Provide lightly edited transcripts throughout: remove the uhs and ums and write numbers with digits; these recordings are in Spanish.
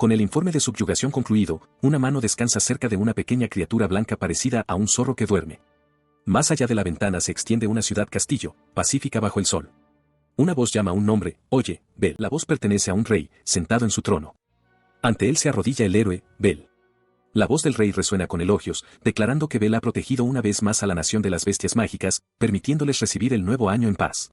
Con el informe de subyugación concluido, una mano descansa cerca de una pequeña criatura blanca parecida a un zorro que duerme. Más allá de la ventana se extiende una ciudad-castillo, pacífica bajo el sol. Una voz llama a un nombre: oye, Bel. La voz pertenece a un rey, sentado en su trono. Ante él se arrodilla el héroe, Bel. La voz del rey resuena con elogios, declarando que Bel ha protegido una vez más a la nación de las bestias mágicas, permitiéndoles recibir el nuevo año en paz.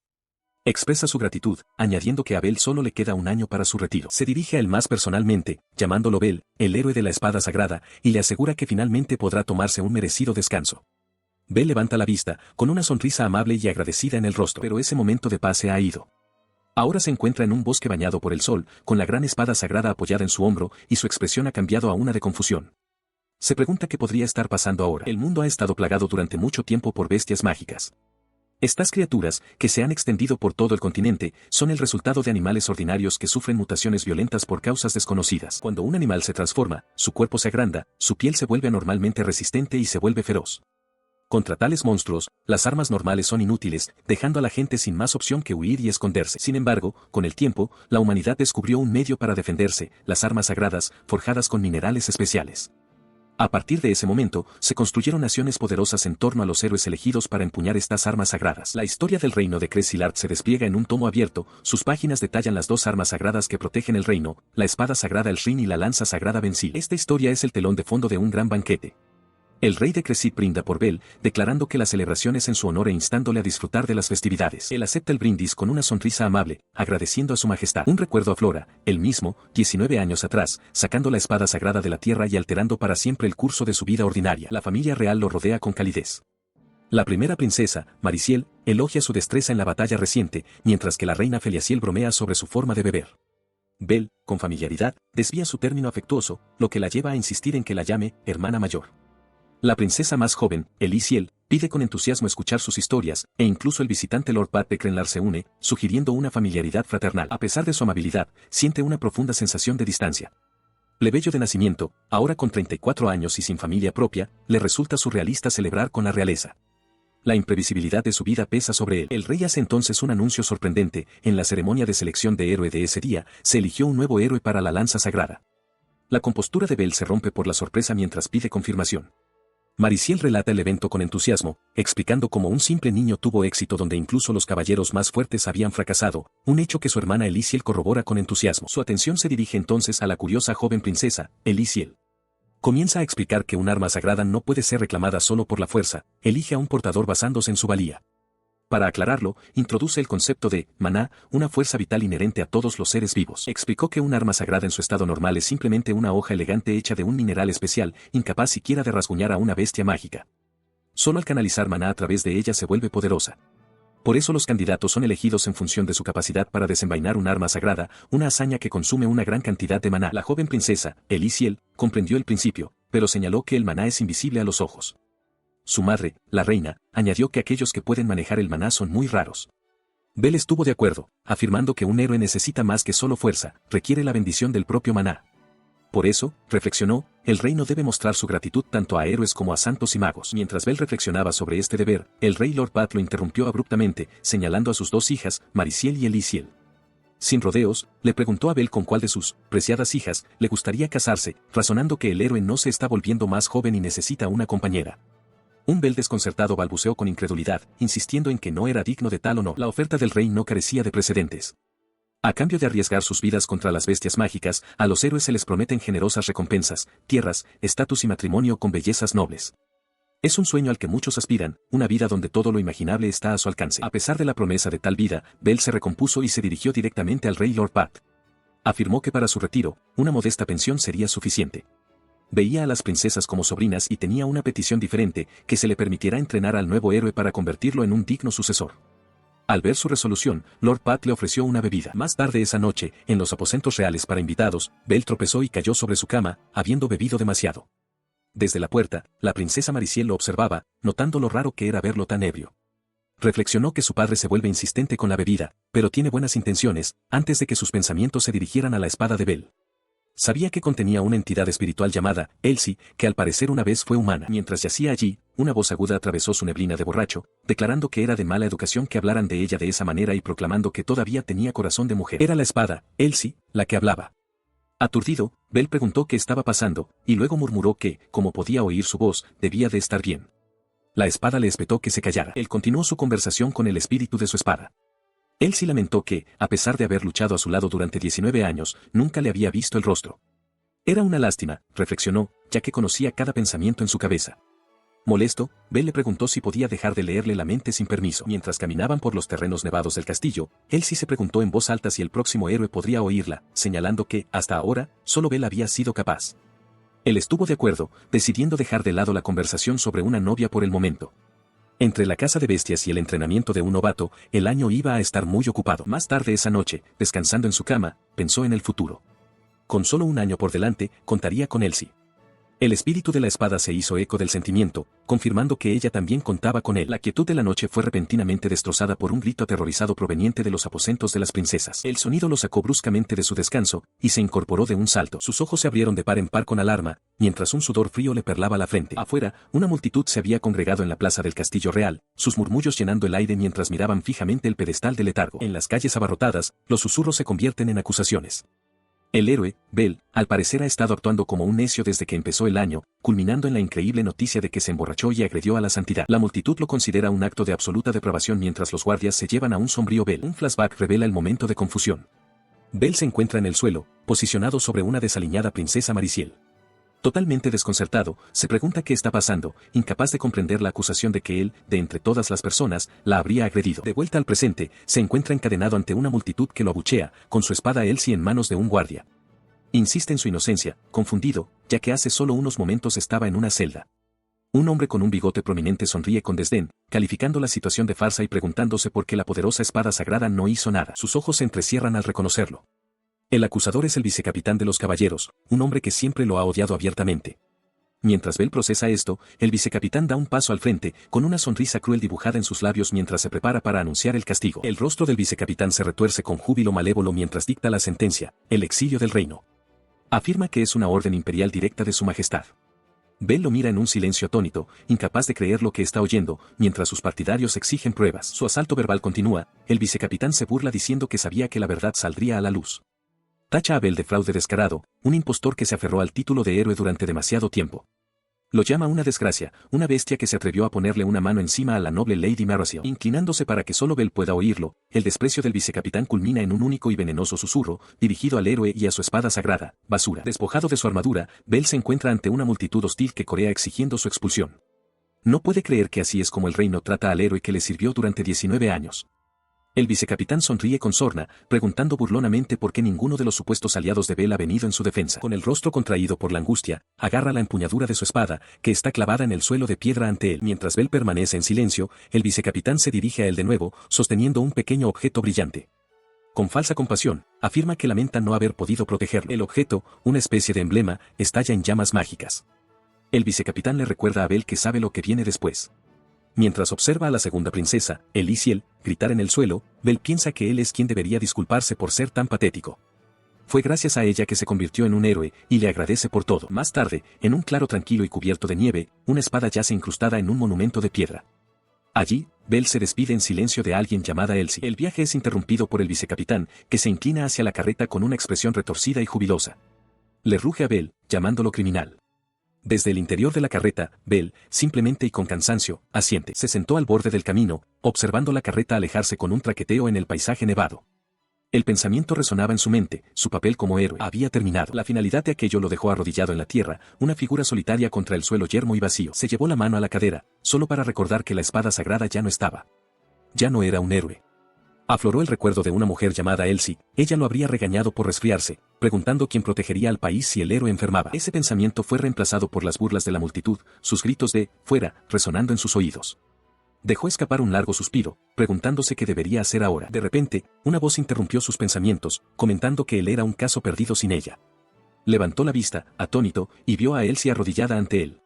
Expresa su gratitud, añadiendo que a Bel solo le queda un año para su retiro. Se dirige a él más personalmente, llamándolo Bel, el héroe de la espada sagrada, y le asegura que finalmente podrá tomarse un merecido descanso. Bel levanta la vista, con una sonrisa amable y agradecida en el rostro, pero ese momento de paz se ha ido. Ahora se encuentra en un bosque bañado por el sol, con la gran espada sagrada apoyada en su hombro, y su expresión ha cambiado a una de confusión. Se pregunta qué podría estar pasando ahora. El mundo ha estado plagado durante mucho tiempo por bestias mágicas. Estas criaturas, que se han extendido por todo el continente, son el resultado de animales ordinarios que sufren mutaciones violentas por causas desconocidas. Cuando un animal se transforma, su cuerpo se agranda, su piel se vuelve anormalmente resistente y se vuelve feroz. Contra tales monstruos, las armas normales son inútiles, dejando a la gente sin más opción que huir y esconderse. Sin embargo, con el tiempo, la humanidad descubrió un medio para defenderse: las armas sagradas, forjadas con minerales especiales. A partir de ese momento, se construyeron naciones poderosas en torno a los héroes elegidos para empuñar estas armas sagradas. La historia del reino de Cressilart se despliega en un tomo abierto, sus páginas detallan las dos armas sagradas que protegen el reino, la espada sagrada Elrin y la lanza sagrada Bensil. Esta historia es el telón de fondo de un gran banquete. El rey de Cressit brinda por Bel, declarando que la celebración es en su honor e instándole a disfrutar de las festividades. Él acepta el brindis con una sonrisa amable, agradeciendo a su majestad. Un recuerdo aflora, él mismo, 19 años atrás, sacando la espada sagrada de la tierra y alterando para siempre el curso de su vida ordinaria. La familia real lo rodea con calidez. La primera princesa, Mariciel, elogia su destreza en la batalla reciente, mientras que la reina Feliaciel bromea sobre su forma de beber. Bel, con familiaridad, desvía su término afectuoso, lo que la lleva a insistir en que la llame hermana mayor. La princesa más joven, Elisiel, pide con entusiasmo escuchar sus historias, e incluso el visitante Lord Pat de Crenlar se une, sugiriendo una familiaridad fraternal. A pesar de su amabilidad, siente una profunda sensación de distancia. Plebeyo de nacimiento, ahora con 34 años y sin familia propia, le resulta surrealista celebrar con la realeza. La imprevisibilidad de su vida pesa sobre él. El rey hace entonces un anuncio sorprendente: en la ceremonia de selección de héroe de ese día, se eligió un nuevo héroe para la lanza sagrada. La compostura de Bel se rompe por la sorpresa mientras pide confirmación. Mariciel relata el evento con entusiasmo, explicando cómo un simple niño tuvo éxito donde incluso los caballeros más fuertes habían fracasado, un hecho que su hermana Elisiel corrobora con entusiasmo. Su atención se dirige entonces a la curiosa joven princesa, Elisiel. Comienza a explicar que un arma sagrada no puede ser reclamada solo por la fuerza, elige a un portador basándose en su valía. Para aclararlo, introduce el concepto de maná, una fuerza vital inherente a todos los seres vivos. Explicó que un arma sagrada en su estado normal es simplemente una hoja elegante hecha de un mineral especial, incapaz siquiera de rasguñar a una bestia mágica. Solo al canalizar maná a través de ella se vuelve poderosa. Por eso los candidatos son elegidos en función de su capacidad para desenvainar un arma sagrada, una hazaña que consume una gran cantidad de maná. La joven princesa, Elisiel, comprendió el principio, pero señaló que el maná es invisible a los ojos. Su madre, la reina, añadió que aquellos que pueden manejar el maná son muy raros. Bel estuvo de acuerdo, afirmando que un héroe necesita más que solo fuerza, requiere la bendición del propio maná. Por eso, reflexionó, el reino debe mostrar su gratitud tanto a héroes como a santos y magos. Mientras Bel reflexionaba sobre este deber, el rey Lord Bat lo interrumpió abruptamente, señalando a sus dos hijas, Mariciel y Elisiel. Sin rodeos, le preguntó a Bel con cuál de sus preciadas hijas le gustaría casarse, razonando que el héroe no se está volviendo más joven y necesita una compañera. Un Bel desconcertado balbuceó con incredulidad, insistiendo en que no era digno de tal honor. La oferta del rey no carecía de precedentes. A cambio de arriesgar sus vidas contra las bestias mágicas, a los héroes se les prometen generosas recompensas, tierras, estatus y matrimonio con bellezas nobles. Es un sueño al que muchos aspiran, una vida donde todo lo imaginable está a su alcance. A pesar de la promesa de tal vida, Bel se recompuso y se dirigió directamente al rey Lord Pat. Afirmó que para su retiro, una modesta pensión sería suficiente. Veía a las princesas como sobrinas y tenía una petición diferente: que se le permitiera entrenar al nuevo héroe para convertirlo en un digno sucesor. Al ver su resolución, Lord Pat le ofreció una bebida. Más tarde esa noche, en los aposentos reales para invitados, Bel tropezó y cayó sobre su cama, habiendo bebido demasiado. Desde la puerta, la princesa Mariciel lo observaba, notando lo raro que era verlo tan ebrio. Reflexionó que su padre se vuelve insistente con la bebida, pero tiene buenas intenciones, antes de que sus pensamientos se dirigieran a la espada de Bel. Sabía que contenía una entidad espiritual llamada Elsie, que al parecer una vez fue humana. Mientras yacía allí, una voz aguda atravesó su neblina de borracho, declarando que era de mala educación que hablaran de ella de esa manera y proclamando que todavía tenía corazón de mujer. Era la espada, Elsie, la que hablaba. Aturdido, Bell preguntó qué estaba pasando, y luego murmuró que, como podía oír su voz, debía de estar bien. La espada le espetó que se callara. Él continuó su conversación con el espíritu de su espada. Elsie lamentó que, a pesar de haber luchado a su lado durante 19 años, nunca le había visto el rostro. Era una lástima, reflexionó, ya que conocía cada pensamiento en su cabeza. Molesto, Bell le preguntó si podía dejar de leerle la mente sin permiso. Mientras caminaban por los terrenos nevados del castillo, Elsie se preguntó en voz alta si el próximo héroe podría oírla, señalando que, hasta ahora, solo Bell había sido capaz. Él estuvo de acuerdo, decidiendo dejar de lado la conversación sobre una novia por el momento. Entre la caza de bestias y el entrenamiento de un novato, el año iba a estar muy ocupado. Más tarde esa noche, descansando en su cama, pensó en el futuro. Con solo un año por delante, contaría con Elsie. El espíritu de la espada se hizo eco del sentimiento, confirmando que ella también contaba con él. La quietud de la noche fue repentinamente destrozada por un grito aterrorizado proveniente de los aposentos de las princesas. El sonido lo sacó bruscamente de su descanso, y se incorporó de un salto. Sus ojos se abrieron de par en par con alarma, mientras un sudor frío le perlaba la frente. Afuera, una multitud se había congregado en la plaza del castillo real, sus murmullos llenando el aire mientras miraban fijamente el pedestal de letargo. En las calles abarrotadas, los susurros se convierten en acusaciones. El héroe, Bell, al parecer ha estado actuando como un necio desde que empezó el año, culminando en la increíble noticia de que se emborrachó y agredió a la santidad. La multitud lo considera un acto de absoluta depravación mientras los guardias se llevan a un sombrío Bell. Un flashback revela el momento de confusión. Bell se encuentra en el suelo, posicionado sobre una desaliñada princesa Mariciel. Totalmente desconcertado, se pregunta qué está pasando, incapaz de comprender la acusación de que él, de entre todas las personas, la habría agredido. De vuelta al presente, se encuentra encadenado ante una multitud que lo abuchea, con su espada Elsie en manos de un guardia. Insiste en su inocencia, confundido, ya que hace solo unos momentos estaba en una celda. Un hombre con un bigote prominente sonríe con desdén, calificando la situación de farsa y preguntándose por qué la poderosa espada sagrada no hizo nada. Sus ojos se entrecierran al reconocerlo. El acusador es el vicecapitán de los caballeros, un hombre que siempre lo ha odiado abiertamente. Mientras Bell procesa esto, el vicecapitán da un paso al frente, con una sonrisa cruel dibujada en sus labios mientras se prepara para anunciar el castigo. El rostro del vicecapitán se retuerce con júbilo malévolo mientras dicta la sentencia, el exilio del reino. Afirma que es una orden imperial directa de su majestad. Bell lo mira en un silencio atónito, incapaz de creer lo que está oyendo, mientras sus partidarios exigen pruebas. Su asalto verbal continúa, el vicecapitán se burla diciendo que sabía que la verdad saldría a la luz. Tacha a Bell de fraude descarado, un impostor que se aferró al título de héroe durante demasiado tiempo. Lo llama una desgracia, una bestia que se atrevió a ponerle una mano encima a la noble Lady Mariciel. Inclinándose para que solo Bell pueda oírlo, el desprecio del vicecapitán culmina en un único y venenoso susurro, dirigido al héroe y a su espada sagrada, basura. Despojado de su armadura, Bell se encuentra ante una multitud hostil que corea exigiendo su expulsión. No puede creer que así es como el reino trata al héroe que le sirvió durante 19 años. El vicecapitán sonríe con sorna, preguntando burlonamente por qué ninguno de los supuestos aliados de Bell ha venido en su defensa. Con el rostro contraído por la angustia, agarra la empuñadura de su espada, que está clavada en el suelo de piedra ante él. Mientras Bell permanece en silencio, el vicecapitán se dirige a él de nuevo, sosteniendo un pequeño objeto brillante. Con falsa compasión, afirma que lamenta no haber podido protegerlo. El objeto, una especie de emblema, estalla en llamas mágicas. El vicecapitán le recuerda a Bell que sabe lo que viene después. Mientras observa a la segunda princesa, Elisiel, gritar en el suelo, Bell piensa que él es quien debería disculparse por ser tan patético. Fue gracias a ella que se convirtió en un héroe, y le agradece por todo. Más tarde, en un claro tranquilo y cubierto de nieve, una espada yace incrustada en un monumento de piedra. Allí, Bell se despide en silencio de alguien llamada Elsie. El viaje es interrumpido por el vicecapitán, que se inclina hacia la carreta con una expresión retorcida y jubilosa. Le ruge a Bell, llamándolo criminal. Desde el interior de la carreta, Bell, simplemente y con cansancio, asiente. Se sentó al borde del camino, observando la carreta alejarse con un traqueteo en el paisaje nevado. El pensamiento resonaba en su mente, su papel como héroe había terminado. La finalidad de aquello lo dejó arrodillado en la tierra, una figura solitaria contra el suelo yermo y vacío. Se llevó la mano a la cadera, solo para recordar que la espada sagrada ya no estaba. Ya no era un héroe. Afloró el recuerdo de una mujer llamada Elsie, ella lo habría regañado por resfriarse, preguntando quién protegería al país si el héroe enfermaba. Ese pensamiento fue reemplazado por las burlas de la multitud, sus gritos de «fuera», resonando en sus oídos. Dejó escapar un largo suspiro, preguntándose qué debería hacer ahora. De repente, una voz interrumpió sus pensamientos, comentando que él era un caso perdido sin ella. Levantó la vista, atónito, y vio a Elsie arrodillada ante él.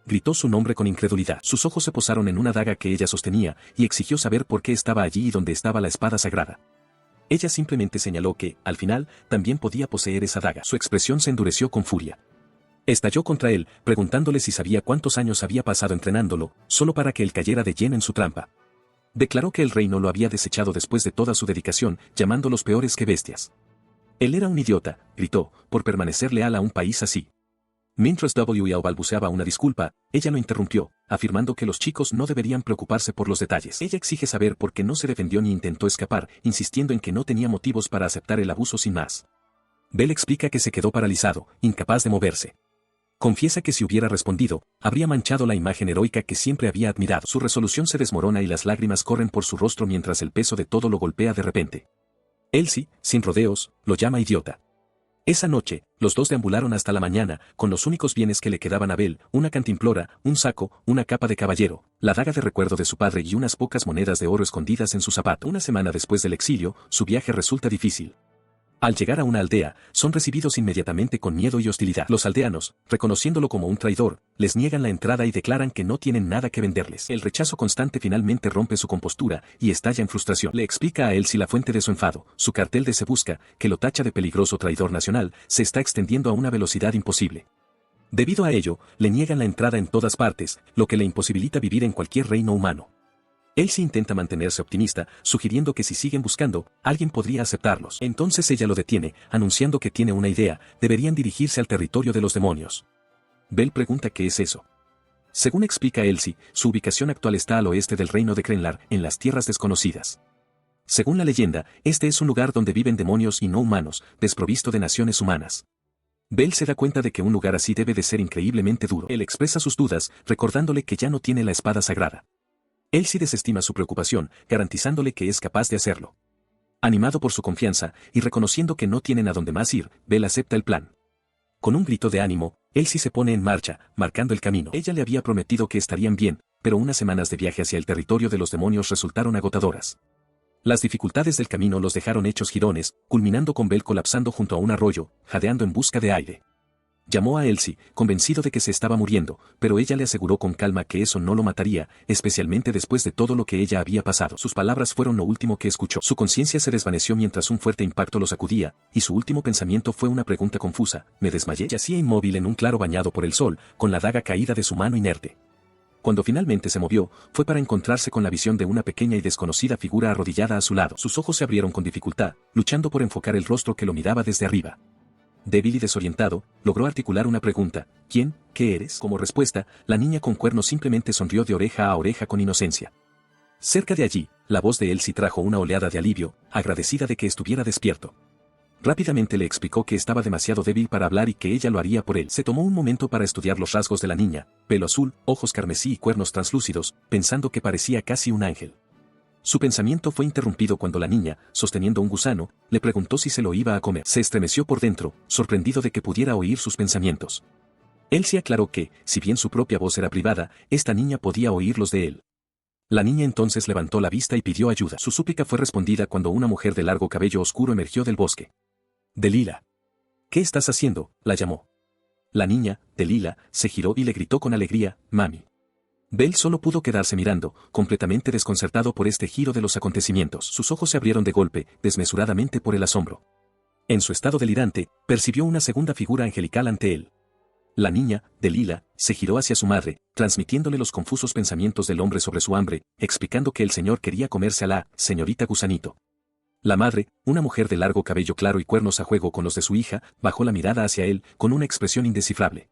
Gritó su nombre con incredulidad. Sus ojos se posaron en una daga que ella sostenía, y exigió saber por qué estaba allí y dónde estaba la espada sagrada. Ella simplemente señaló que, al final, también podía poseer esa daga. Su expresión se endureció con furia. Estalló contra él, preguntándole si sabía cuántos años había pasado entrenándolo, solo para que él cayera de lleno en su trampa. Declaró que el reino lo había desechado después de toda su dedicación, llamándolos peores que bestias. Él era un idiota, gritó, por permanecer leal a un país así. Mientras W.E.A. balbuceaba una disculpa, ella lo interrumpió, afirmando que los chicos no deberían preocuparse por los detalles. Ella exige saber por qué no se defendió ni intentó escapar, insistiendo en que no tenía motivos para aceptar el abuso sin más. Bell explica que se quedó paralizado, incapaz de moverse. Confiesa que si hubiera respondido, habría manchado la imagen heroica que siempre había admirado. Su resolución se desmorona y las lágrimas corren por su rostro mientras el peso de todo lo golpea de repente. Elsie, sin rodeos, lo llama idiota. Esa noche, los dos deambularon hasta la mañana, con los únicos bienes que le quedaban a Bell, una cantimplora, un saco, una capa de caballero, la daga de recuerdo de su padre y unas pocas monedas de oro escondidas en su zapato. Una semana después del exilio, su viaje resulta difícil. Al llegar a una aldea, son recibidos inmediatamente con miedo y hostilidad. Los aldeanos, reconociéndolo como un traidor, les niegan la entrada y declaran que no tienen nada que venderles. El rechazo constante finalmente rompe su compostura y estalla en frustración. Le explica a Elsie la fuente de su enfado, su cartel de Se Busca, que lo tacha de peligroso traidor nacional, se está extendiendo a una velocidad imposible. Debido a ello, le niegan la entrada en todas partes, lo que le imposibilita vivir en cualquier reino humano. Elsie intenta mantenerse optimista, sugiriendo que si siguen buscando, alguien podría aceptarlos. Entonces ella lo detiene, anunciando que tiene una idea, deberían dirigirse al territorio de los demonios. Bell pregunta qué es eso. Según explica Elsie, su ubicación actual está al oeste del reino de Krenlar, en las tierras desconocidas. Según la leyenda, este es un lugar donde viven demonios y no humanos, desprovisto de naciones humanas. Bell se da cuenta de que un lugar así debe de ser increíblemente duro. Él expresa sus dudas, recordándole que ya no tiene la espada sagrada. Elsie desestima su preocupación, garantizándole que es capaz de hacerlo. Animado por su confianza, y reconociendo que no tienen a dónde más ir, Bell acepta el plan. Con un grito de ánimo, Elsie se pone en marcha, marcando el camino. Ella le había prometido que estarían bien, pero unas semanas de viaje hacia el territorio de los demonios resultaron agotadoras. Las dificultades del camino los dejaron hechos jirones, culminando con Bell colapsando junto a un arroyo, jadeando en busca de aire. Llamó a Elsie, convencido de que se estaba muriendo, pero ella le aseguró con calma que eso no lo mataría, especialmente después de todo lo que ella había pasado. Sus palabras fueron lo último que escuchó. Su conciencia se desvaneció mientras un fuerte impacto lo sacudía, y su último pensamiento fue una pregunta confusa: ¿me desmayé? Yacía inmóvil en un claro bañado por el sol, con la daga caída de su mano inerte. Cuando finalmente se movió, fue para encontrarse con la visión de una pequeña y desconocida figura arrodillada a su lado. Sus ojos se abrieron con dificultad, luchando por enfocar el rostro que lo miraba desde arriba. Débil y desorientado, logró articular una pregunta: ¿quién? ¿Qué eres? Como respuesta, la niña con cuernos simplemente sonrió de oreja a oreja con inocencia. Cerca de allí, la voz de Elsie trajo una oleada de alivio, agradecida de que estuviera despierto. Rápidamente le explicó que estaba demasiado débil para hablar y que ella lo haría por él. Se tomó un momento para estudiar los rasgos de la niña: pelo azul, ojos carmesí y cuernos translúcidos, pensando que parecía casi un ángel. Su pensamiento fue interrumpido cuando la niña, sosteniendo un gusano, le preguntó si se lo iba a comer. Se estremeció por dentro, sorprendido de que pudiera oír sus pensamientos. Elsie aclaró que, si bien su propia voz era privada, esta niña podía oírlos de él. La niña entonces levantó la vista y pidió ayuda. Su súplica fue respondida cuando una mujer de largo cabello oscuro emergió del bosque. Delilah. ¿Qué estás haciendo?, la llamó. La niña, Delilah, se giró y le gritó con alegría: mami. Bell solo pudo quedarse mirando, completamente desconcertado por este giro de los acontecimientos. Sus ojos se abrieron de golpe, desmesuradamente por el asombro. En su estado delirante, percibió una segunda figura angelical ante él. La niña, Delilah, se giró hacia su madre, transmitiéndole los confusos pensamientos del hombre sobre su hambre, explicando que el señor quería comerse a la señorita Gusanito. La madre, una mujer de largo cabello claro y cuernos a juego con los de su hija, bajó la mirada hacia él, con una expresión indescifrable.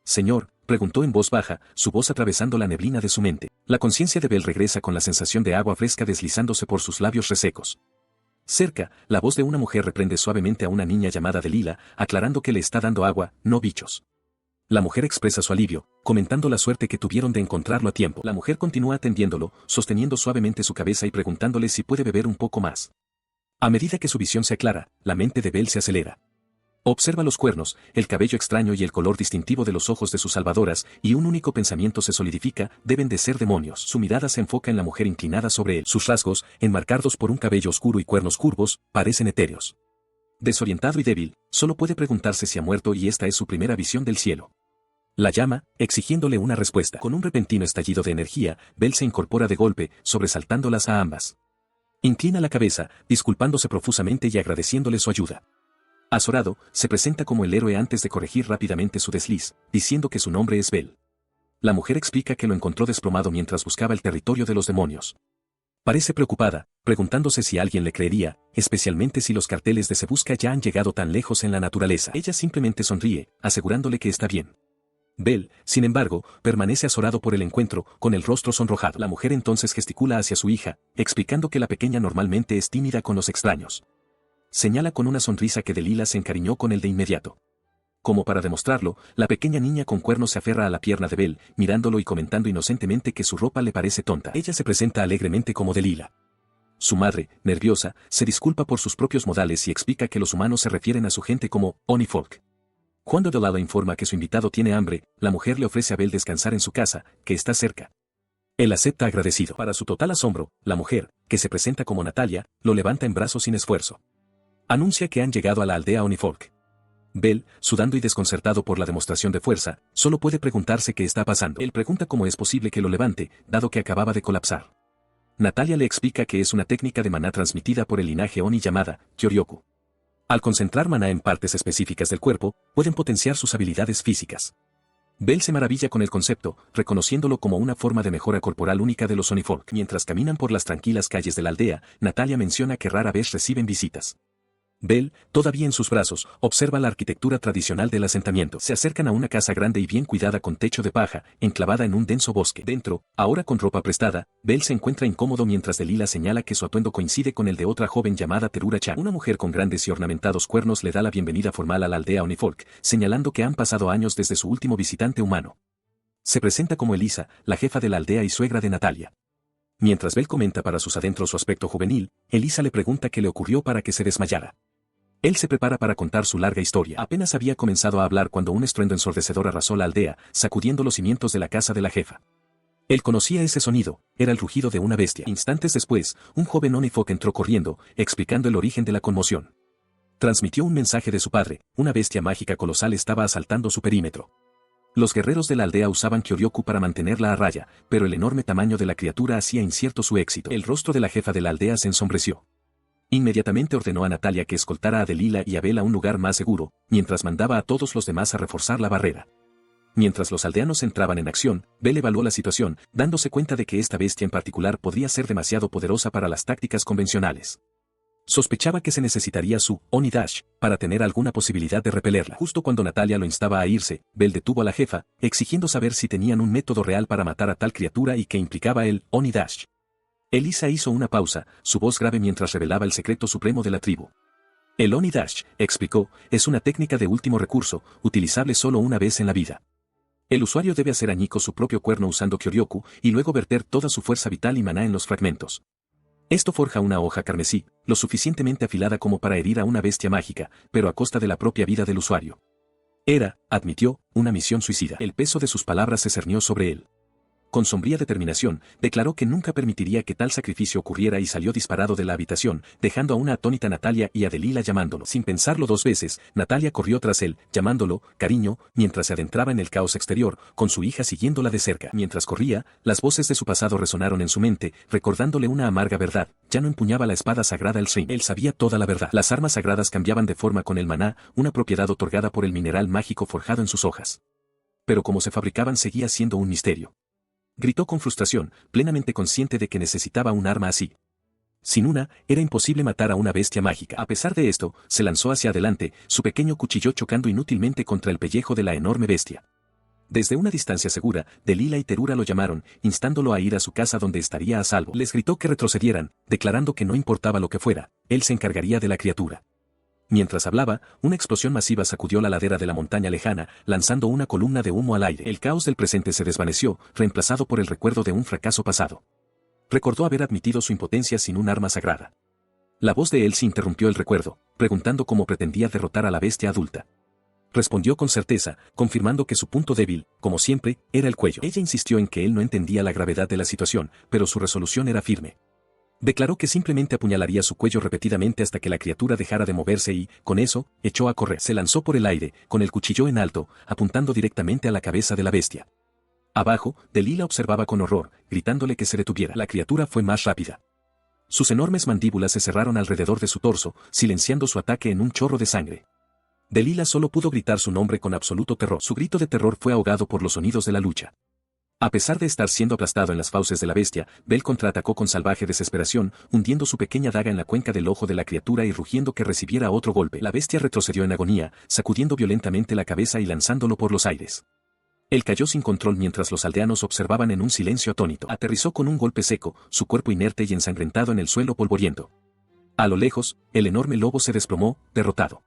«Señor», preguntó en voz baja, su voz atravesando la neblina de su mente. La conciencia de Bell regresa con la sensación de agua fresca deslizándose por sus labios resecos. Cerca, la voz de una mujer reprende suavemente a una niña llamada Delilah, aclarando que le está dando agua, no bichos. La mujer expresa su alivio, comentando la suerte que tuvieron de encontrarlo a tiempo. La mujer continúa atendiéndolo, sosteniendo suavemente su cabeza y preguntándole si puede beber un poco más. A medida que su visión se aclara, la mente de Bell se acelera. Observa los cuernos, el cabello extraño y el color distintivo de los ojos de sus salvadoras, y un único pensamiento se solidifica: deben de ser demonios. Su mirada se enfoca en la mujer inclinada sobre él. Sus rasgos, enmarcados por un cabello oscuro y cuernos curvos, parecen etéreos. Desorientado y débil, solo puede preguntarse si ha muerto y esta es su primera visión del cielo. La llama, exigiéndole una respuesta. Con un repentino estallido de energía, Bell se incorpora de golpe, sobresaltándolas a ambas. Inclina la cabeza, disculpándose profusamente y agradeciéndole su ayuda. Azorado, se presenta como el héroe antes de corregir rápidamente su desliz, diciendo que su nombre es Bell. La mujer explica que lo encontró desplomado mientras buscaba el territorio de los demonios. Parece preocupada, preguntándose si alguien le creería, especialmente si los carteles de Se Busca ya han llegado tan lejos en la naturaleza. Ella simplemente sonríe, asegurándole que está bien. Bell, sin embargo, permanece azorado por el encuentro, con el rostro sonrojado. La mujer entonces gesticula hacia su hija, explicando que la pequeña normalmente es tímida con los extraños. Señala con una sonrisa que Delilah se encariñó con él de inmediato. Como para demostrarlo, la pequeña niña con cuernos se aferra a la pierna de Bell, mirándolo y comentando inocentemente que su ropa le parece tonta. Ella se presenta alegremente como Delilah. Su madre, nerviosa, se disculpa por sus propios modales y explica que los humanos se refieren a su gente como Onifolk. Cuando Delilah informa que su invitado tiene hambre, la mujer le ofrece a Bell descansar en su casa, que está cerca. Él acepta agradecido. Para su total asombro, la mujer, que se presenta como Natalia, lo levanta en brazos sin esfuerzo. Anuncia que han llegado a la aldea Onifolk. Bell, sudando y desconcertado por la demostración de fuerza, solo puede preguntarse qué está pasando. Él pregunta cómo es posible que lo levante, dado que acababa de colapsar. Natalia le explica que es una técnica de maná transmitida por el linaje Oni llamada Kyoryoku. Al concentrar maná en partes específicas del cuerpo, pueden potenciar sus habilidades físicas. Bell se maravilla con el concepto, reconociéndolo como una forma de mejora corporal única de los Onifolk. Mientras caminan por las tranquilas calles de la aldea, Natalia menciona que rara vez reciben visitas. Bell, todavía en sus brazos, observa la arquitectura tradicional del asentamiento. Se acercan a una casa grande y bien cuidada con techo de paja, enclavada en un denso bosque. Dentro, ahora con ropa prestada, Bell se encuentra incómodo mientras Delilah señala que su atuendo coincide con el de otra joven llamada Terura Chan. Una mujer con grandes y ornamentados cuernos le da la bienvenida formal a la aldea Onifolk, señalando que han pasado años desde su último visitante humano. Se presenta como Elisa, la jefa de la aldea y suegra de Natalia. Mientras Bell comenta para sus adentros su aspecto juvenil, Elisa le pregunta qué le ocurrió para que se desmayara. Él se prepara para contar su larga historia. Apenas había comenzado a hablar cuando un estruendo ensordecedor arrasó la aldea, sacudiendo los cimientos de la casa de la jefa. Él conocía ese sonido, era el rugido de una bestia. Instantes después, un joven Onifolk entró corriendo, explicando el origen de la conmoción. Transmitió un mensaje de su padre, una bestia mágica colosal estaba asaltando su perímetro. Los guerreros de la aldea usaban Kyoryoku para mantenerla a raya, pero el enorme tamaño de la criatura hacía incierto su éxito. El rostro de la jefa de la aldea se ensombreció. Inmediatamente ordenó a Natalia que escoltara a Delilah y a Bell a un lugar más seguro, mientras mandaba a todos los demás a reforzar la barrera. Mientras los aldeanos entraban en acción, Bell evaluó la situación, dándose cuenta de que esta bestia en particular podría ser demasiado poderosa para las tácticas convencionales. Sospechaba que se necesitaría su Oni Dash para tener alguna posibilidad de repelerla. Justo cuando Natalia lo instaba a irse, Bell detuvo a la jefa, exigiendo saber si tenían un método real para matar a tal criatura y que implicaba el Oni Dash. Elisa hizo una pausa, su voz grave mientras revelaba el secreto supremo de la tribu. El Oni Dash, explicó, es una técnica de último recurso, utilizable solo una vez en la vida. El usuario debe hacer añicos su propio cuerno usando Kyoryoku y luego verter toda su fuerza vital y maná en los fragmentos. Esto forja una hoja carmesí, lo suficientemente afilada como para herir a una bestia mágica, pero a costa de la propia vida del usuario. Era, admitió, una misión suicida. El peso de sus palabras se cernió sobre él. Con sombría determinación, declaró que nunca permitiría que tal sacrificio ocurriera y salió disparado de la habitación, dejando a una atónita Natalia y a Delilah llamándolo. Sin pensarlo dos veces, Natalia corrió tras él, llamándolo, cariño, mientras se adentraba en el caos exterior, con su hija siguiéndola de cerca. Mientras corría, las voces de su pasado resonaron en su mente, recordándole una amarga verdad, ya no empuñaba la espada sagrada el Srin. Él sabía toda la verdad. Las armas sagradas cambiaban de forma con el maná, una propiedad otorgada por el mineral mágico forjado en sus hojas. Pero cómo se fabricaban seguía siendo un misterio. Gritó con frustración, plenamente consciente de que necesitaba un arma así. Sin una, era imposible matar a una bestia mágica. A pesar de esto, se lanzó hacia adelante, su pequeño cuchillo chocando inútilmente contra el pellejo de la enorme bestia. Desde una distancia segura, Delilah y Terura lo llamaron, instándolo a ir a su casa donde estaría a salvo. Les gritó que retrocedieran, declarando que no importaba lo que fuera, él se encargaría de la criatura. Mientras hablaba, una explosión masiva sacudió la ladera de la montaña lejana, lanzando una columna de humo al aire. El caos del presente se desvaneció, reemplazado por el recuerdo de un fracaso pasado. Recordó haber admitido su impotencia sin un arma sagrada. La voz de él se interrumpió el recuerdo, preguntando cómo pretendía derrotar a la bestia adulta. Respondió con certeza, confirmando que su punto débil, como siempre, era el cuello. Ella insistió en que él no entendía la gravedad de la situación, pero su resolución era firme. Declaró que simplemente apuñalaría su cuello repetidamente hasta que la criatura dejara de moverse y, con eso, echó a correr. Se lanzó por el aire, con el cuchillo en alto, apuntando directamente a la cabeza de la bestia. Abajo, Delilah observaba con horror, gritándole que se detuviera. La criatura fue más rápida. Sus enormes mandíbulas se cerraron alrededor de su torso, silenciando su ataque en un chorro de sangre. Delilah solo pudo gritar su nombre con absoluto terror. Su grito de terror fue ahogado por los sonidos de la lucha. A pesar de estar siendo aplastado en las fauces de la bestia, Bell contraatacó con salvaje desesperación, hundiendo su pequeña daga en la cuenca del ojo de la criatura y rugiendo que recibiera otro golpe. La bestia retrocedió en agonía, sacudiendo violentamente la cabeza y lanzándolo por los aires. Él cayó sin control mientras los aldeanos observaban en un silencio atónito. Aterrizó con un golpe seco, su cuerpo inerte y ensangrentado en el suelo polvoriento. A lo lejos, el enorme lobo se desplomó, derrotado.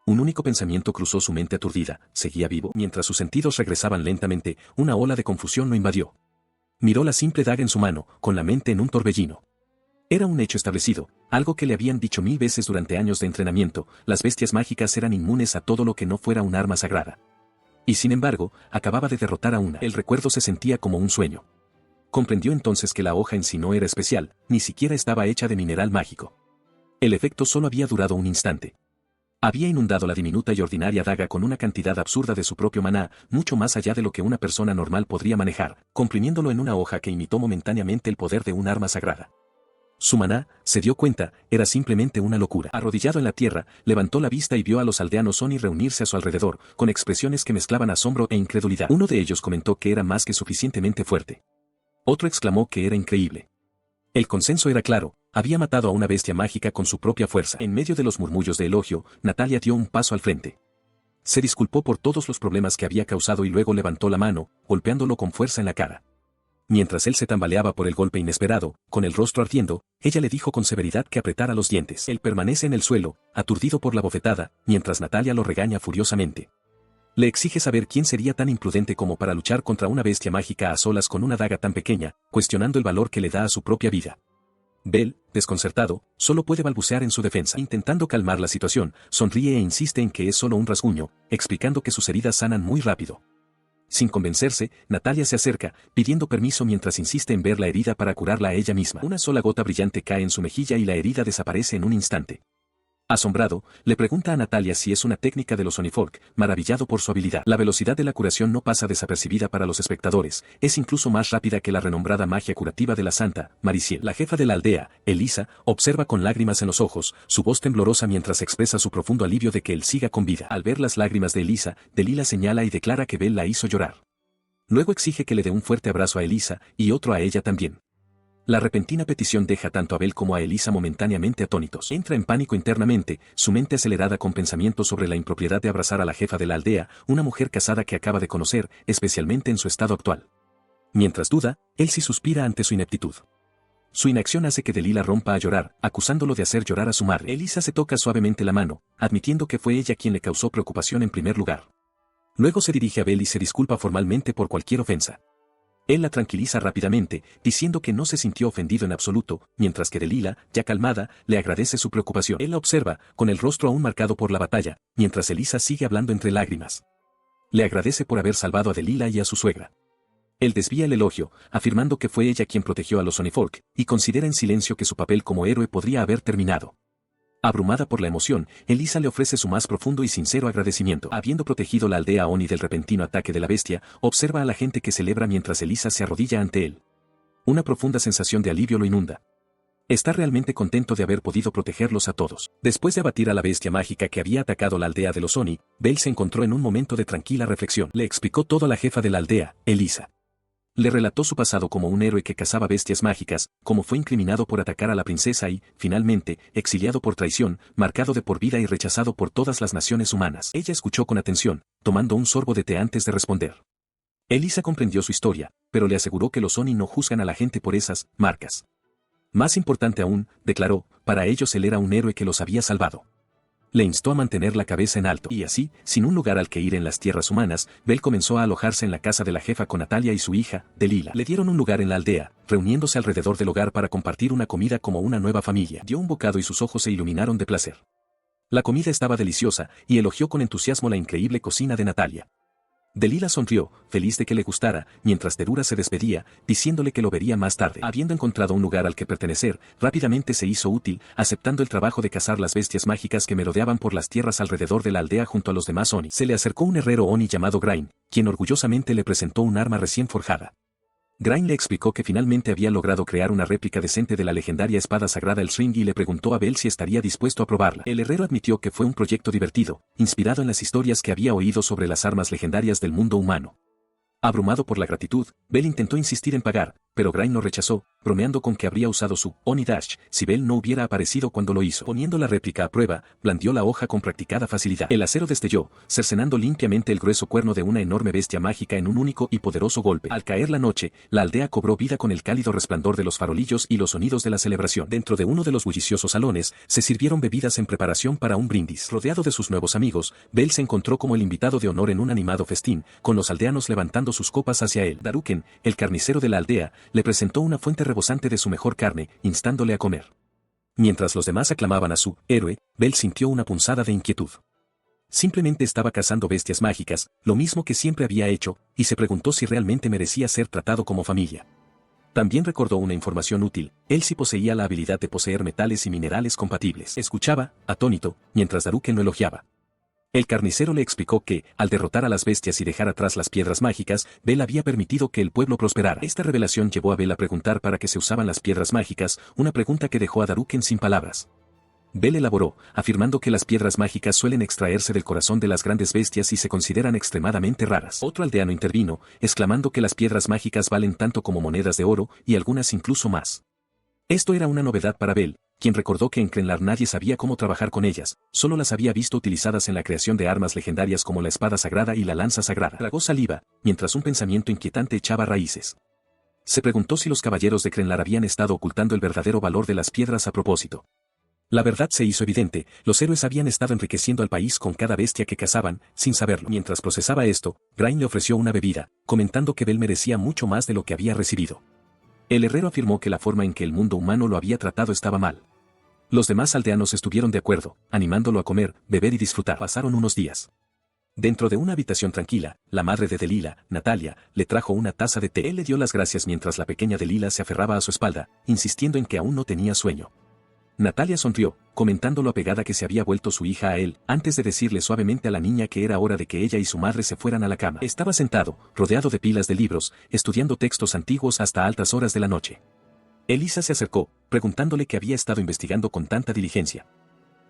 Un único pensamiento cruzó su mente aturdida: seguía vivo. Mientras sus sentidos regresaban lentamente, una ola de confusión lo invadió. Miró la simple daga en su mano, con la mente en un torbellino. Era un hecho establecido, algo que le habían dicho 1000 veces durante años de entrenamiento: las bestias mágicas eran inmunes a todo lo que no fuera un arma sagrada. Y sin embargo, acababa de derrotar a una. El recuerdo se sentía como un sueño. Comprendió entonces que la hoja en sí no era especial, ni siquiera estaba hecha de mineral mágico. El efecto solo había durado un instante. Había inundado la diminuta y ordinaria daga con una cantidad absurda de su propio maná, mucho más allá de lo que una persona normal podría manejar, comprimiéndolo en una hoja que imitó momentáneamente el poder de un arma sagrada. Su maná, se dio cuenta, era simplemente una locura. Arrodillado en la tierra, levantó la vista y vio a los aldeanos Oni reunirse a su alrededor, con expresiones que mezclaban asombro e incredulidad. Uno de ellos comentó que era más que suficientemente fuerte. Otro exclamó que era increíble. El consenso era claro: había matado a una bestia mágica con su propia fuerza. En medio de los murmullos de elogio, Natalia dio un paso al frente. Se disculpó por todos los problemas que había causado y luego levantó la mano, golpeándolo con fuerza en la cara. Mientras él se tambaleaba por el golpe inesperado, con el rostro ardiendo, ella le dijo con severidad que apretara los dientes. Él permanece en el suelo, aturdido por la bofetada, mientras Natalia lo regaña furiosamente. Le exige saber quién sería tan imprudente como para luchar contra una bestia mágica a solas con una daga tan pequeña, cuestionando el valor que le da a su propia vida. Bell, desconcertado, solo puede balbucear en su defensa. Intentando calmar la situación, sonríe e insiste en que es solo un rasguño, explicando que sus heridas sanan muy rápido. Sin convencerse, Natalia se acerca, pidiendo permiso mientras insiste en ver la herida para curarla a ella misma. Una sola gota brillante cae en su mejilla y la herida desaparece en un instante. Asombrado, le pregunta a Natalia si es una técnica de los Onifolk, maravillado por su habilidad. La velocidad de la curación no pasa desapercibida para los espectadores, es incluso más rápida que la renombrada magia curativa de la santa, Mariciel. La jefa de la aldea, Elisa, observa con lágrimas en los ojos, su voz temblorosa mientras expresa su profundo alivio de que él siga con vida. Al ver las lágrimas de Elisa, Delila señala y declara que Bell la hizo llorar. Luego exige que le dé un fuerte abrazo a Elisa, y otro a ella también. La repentina petición deja tanto a Bell como a Elisa momentáneamente atónitos. Entra en pánico internamente, su mente acelerada con pensamientos sobre la impropiedad de abrazar a la jefa de la aldea, una mujer casada que acaba de conocer, especialmente en su estado actual. Mientras duda, él sí suspira ante su ineptitud. Su inacción hace que Delila rompa a llorar, acusándolo de hacer llorar a su madre. Elisa se toca suavemente la mano, admitiendo que fue ella quien le causó preocupación en primer lugar. Luego se dirige a Bell y se disculpa formalmente por cualquier ofensa. Él la tranquiliza rápidamente, diciendo que no se sintió ofendido en absoluto, mientras que Delila, ya calmada, le agradece su preocupación. Él la observa, con el rostro aún marcado por la batalla, mientras Elisa sigue hablando entre lágrimas. Le agradece por haber salvado a Delila y a su suegra. Él desvía el elogio, afirmando que fue ella quien protegió a los Onifolk, y considera en silencio que su papel como héroe podría haber terminado. Abrumada por la emoción, Elisa le ofrece su más profundo y sincero agradecimiento. Habiendo protegido la aldea Oni del repentino ataque de la bestia, observa a la gente que celebra mientras Elisa se arrodilla ante él. Una profunda sensación de alivio lo inunda. Está realmente contento de haber podido protegerlos a todos. Después de abatir a la bestia mágica que había atacado la aldea de los Oni, Bell se encontró en un momento de tranquila reflexión. Le explicó todo a la jefa de la aldea, Elisa. Le relató su pasado como un héroe que cazaba bestias mágicas, cómo fue incriminado por atacar a la princesa y, finalmente, exiliado por traición, marcado de por vida y rechazado por todas las naciones humanas. Ella escuchó con atención, tomando un sorbo de té antes de responder. Elisa comprendió su historia, pero le aseguró que los Oni no juzgan a la gente por esas marcas. Más importante aún, declaró, para ellos él era un héroe que los había salvado. Le instó a mantener la cabeza en alto. Y así, sin un lugar al que ir en las tierras humanas, Bell comenzó a alojarse en la casa de la jefa con Natalia y su hija, Delila. Le dieron un lugar en la aldea, reuniéndose alrededor del hogar para compartir una comida como una nueva familia. Dio un bocado y sus ojos se iluminaron de placer. La comida estaba deliciosa, y elogió con entusiasmo la increíble cocina de Natalia. Delila sonrió, feliz de que le gustara, mientras Terura se despedía, diciéndole que lo vería más tarde. Habiendo encontrado un lugar al que pertenecer, rápidamente se hizo útil, aceptando el trabajo de cazar las bestias mágicas que merodeaban por las tierras alrededor de la aldea junto a los demás Oni. Se le acercó un herrero Oni llamado Grain, quien orgullosamente le presentó un arma recién forjada. Grain le explicó que finalmente había logrado crear una réplica decente de la legendaria espada sagrada El Sring y le preguntó a Bell si estaría dispuesto a probarla. El herrero admitió que fue un proyecto divertido, inspirado en las historias que había oído sobre las armas legendarias del mundo humano. Abrumado por la gratitud, Bell intentó insistir en pagar, pero Grind lo rechazó, bromeando con que habría usado su Oni Dash si Bell no hubiera aparecido cuando lo hizo. Poniendo la réplica a prueba, blandió la hoja con practicada facilidad. El acero destelló, cercenando limpiamente el grueso cuerno de una enorme bestia mágica en un único y poderoso golpe. Al caer la noche, la aldea cobró vida con el cálido resplandor de los farolillos y los sonidos de la celebración. Dentro de uno de los bulliciosos salones, se sirvieron bebidas en preparación para un brindis. Rodeado de sus nuevos amigos, Bell se encontró como el invitado de honor en un animado festín, con los aldeanos levantando sus copas hacia él. Daruken, el carnicero de la aldea, le presentó una fuente rebosante de su mejor carne, instándole a comer. Mientras los demás aclamaban a su héroe, Bell sintió una punzada de inquietud. Simplemente estaba cazando bestias mágicas, lo mismo que siempre había hecho, y se preguntó si realmente merecía ser tratado como familia. También recordó una información útil: él sí poseía la habilidad de poseer metales y minerales compatibles. Escuchaba, atónito, mientras Daruken lo elogiaba. El carnicero le explicó que, al derrotar a las bestias y dejar atrás las piedras mágicas, Bell había permitido que el pueblo prosperara. Esta revelación llevó a Bell a preguntar para qué se usaban las piedras mágicas, una pregunta que dejó a Daruken sin palabras. Bell elaboró, afirmando que las piedras mágicas suelen extraerse del corazón de las grandes bestias y se consideran extremadamente raras. Otro aldeano intervino, exclamando que las piedras mágicas valen tanto como monedas de oro, y algunas incluso más. Esto era una novedad para Bell, quien recordó que en Krenlar nadie sabía cómo trabajar con ellas, solo las había visto utilizadas en la creación de armas legendarias como la espada sagrada y la lanza sagrada. Tragó saliva, mientras un pensamiento inquietante echaba raíces. Se preguntó si los caballeros de Krenlar habían estado ocultando el verdadero valor de las piedras a propósito. La verdad se hizo evidente: los héroes habían estado enriqueciendo al país con cada bestia que cazaban, sin saberlo. Mientras procesaba esto, Grind le ofreció una bebida, comentando que Bell merecía mucho más de lo que había recibido. El herrero afirmó que la forma en que el mundo humano lo había tratado estaba mal. Los demás aldeanos estuvieron de acuerdo, animándolo a comer, beber y disfrutar. Pasaron unos días. Dentro de una habitación tranquila, la madre de Delila, Natalia, le trajo una taza de té. Él le dio las gracias mientras la pequeña Delila se aferraba a su espalda, insistiendo en que aún no tenía sueño. Natalia sonrió, comentando lo apegada que se había vuelto su hija a él, antes de decirle suavemente a la niña que era hora de que ella y su madre se fueran a la cama. Estaba sentado, rodeado de pilas de libros, estudiando textos antiguos hasta altas horas de la noche. Elisa se acercó, preguntándole qué había estado investigando con tanta diligencia.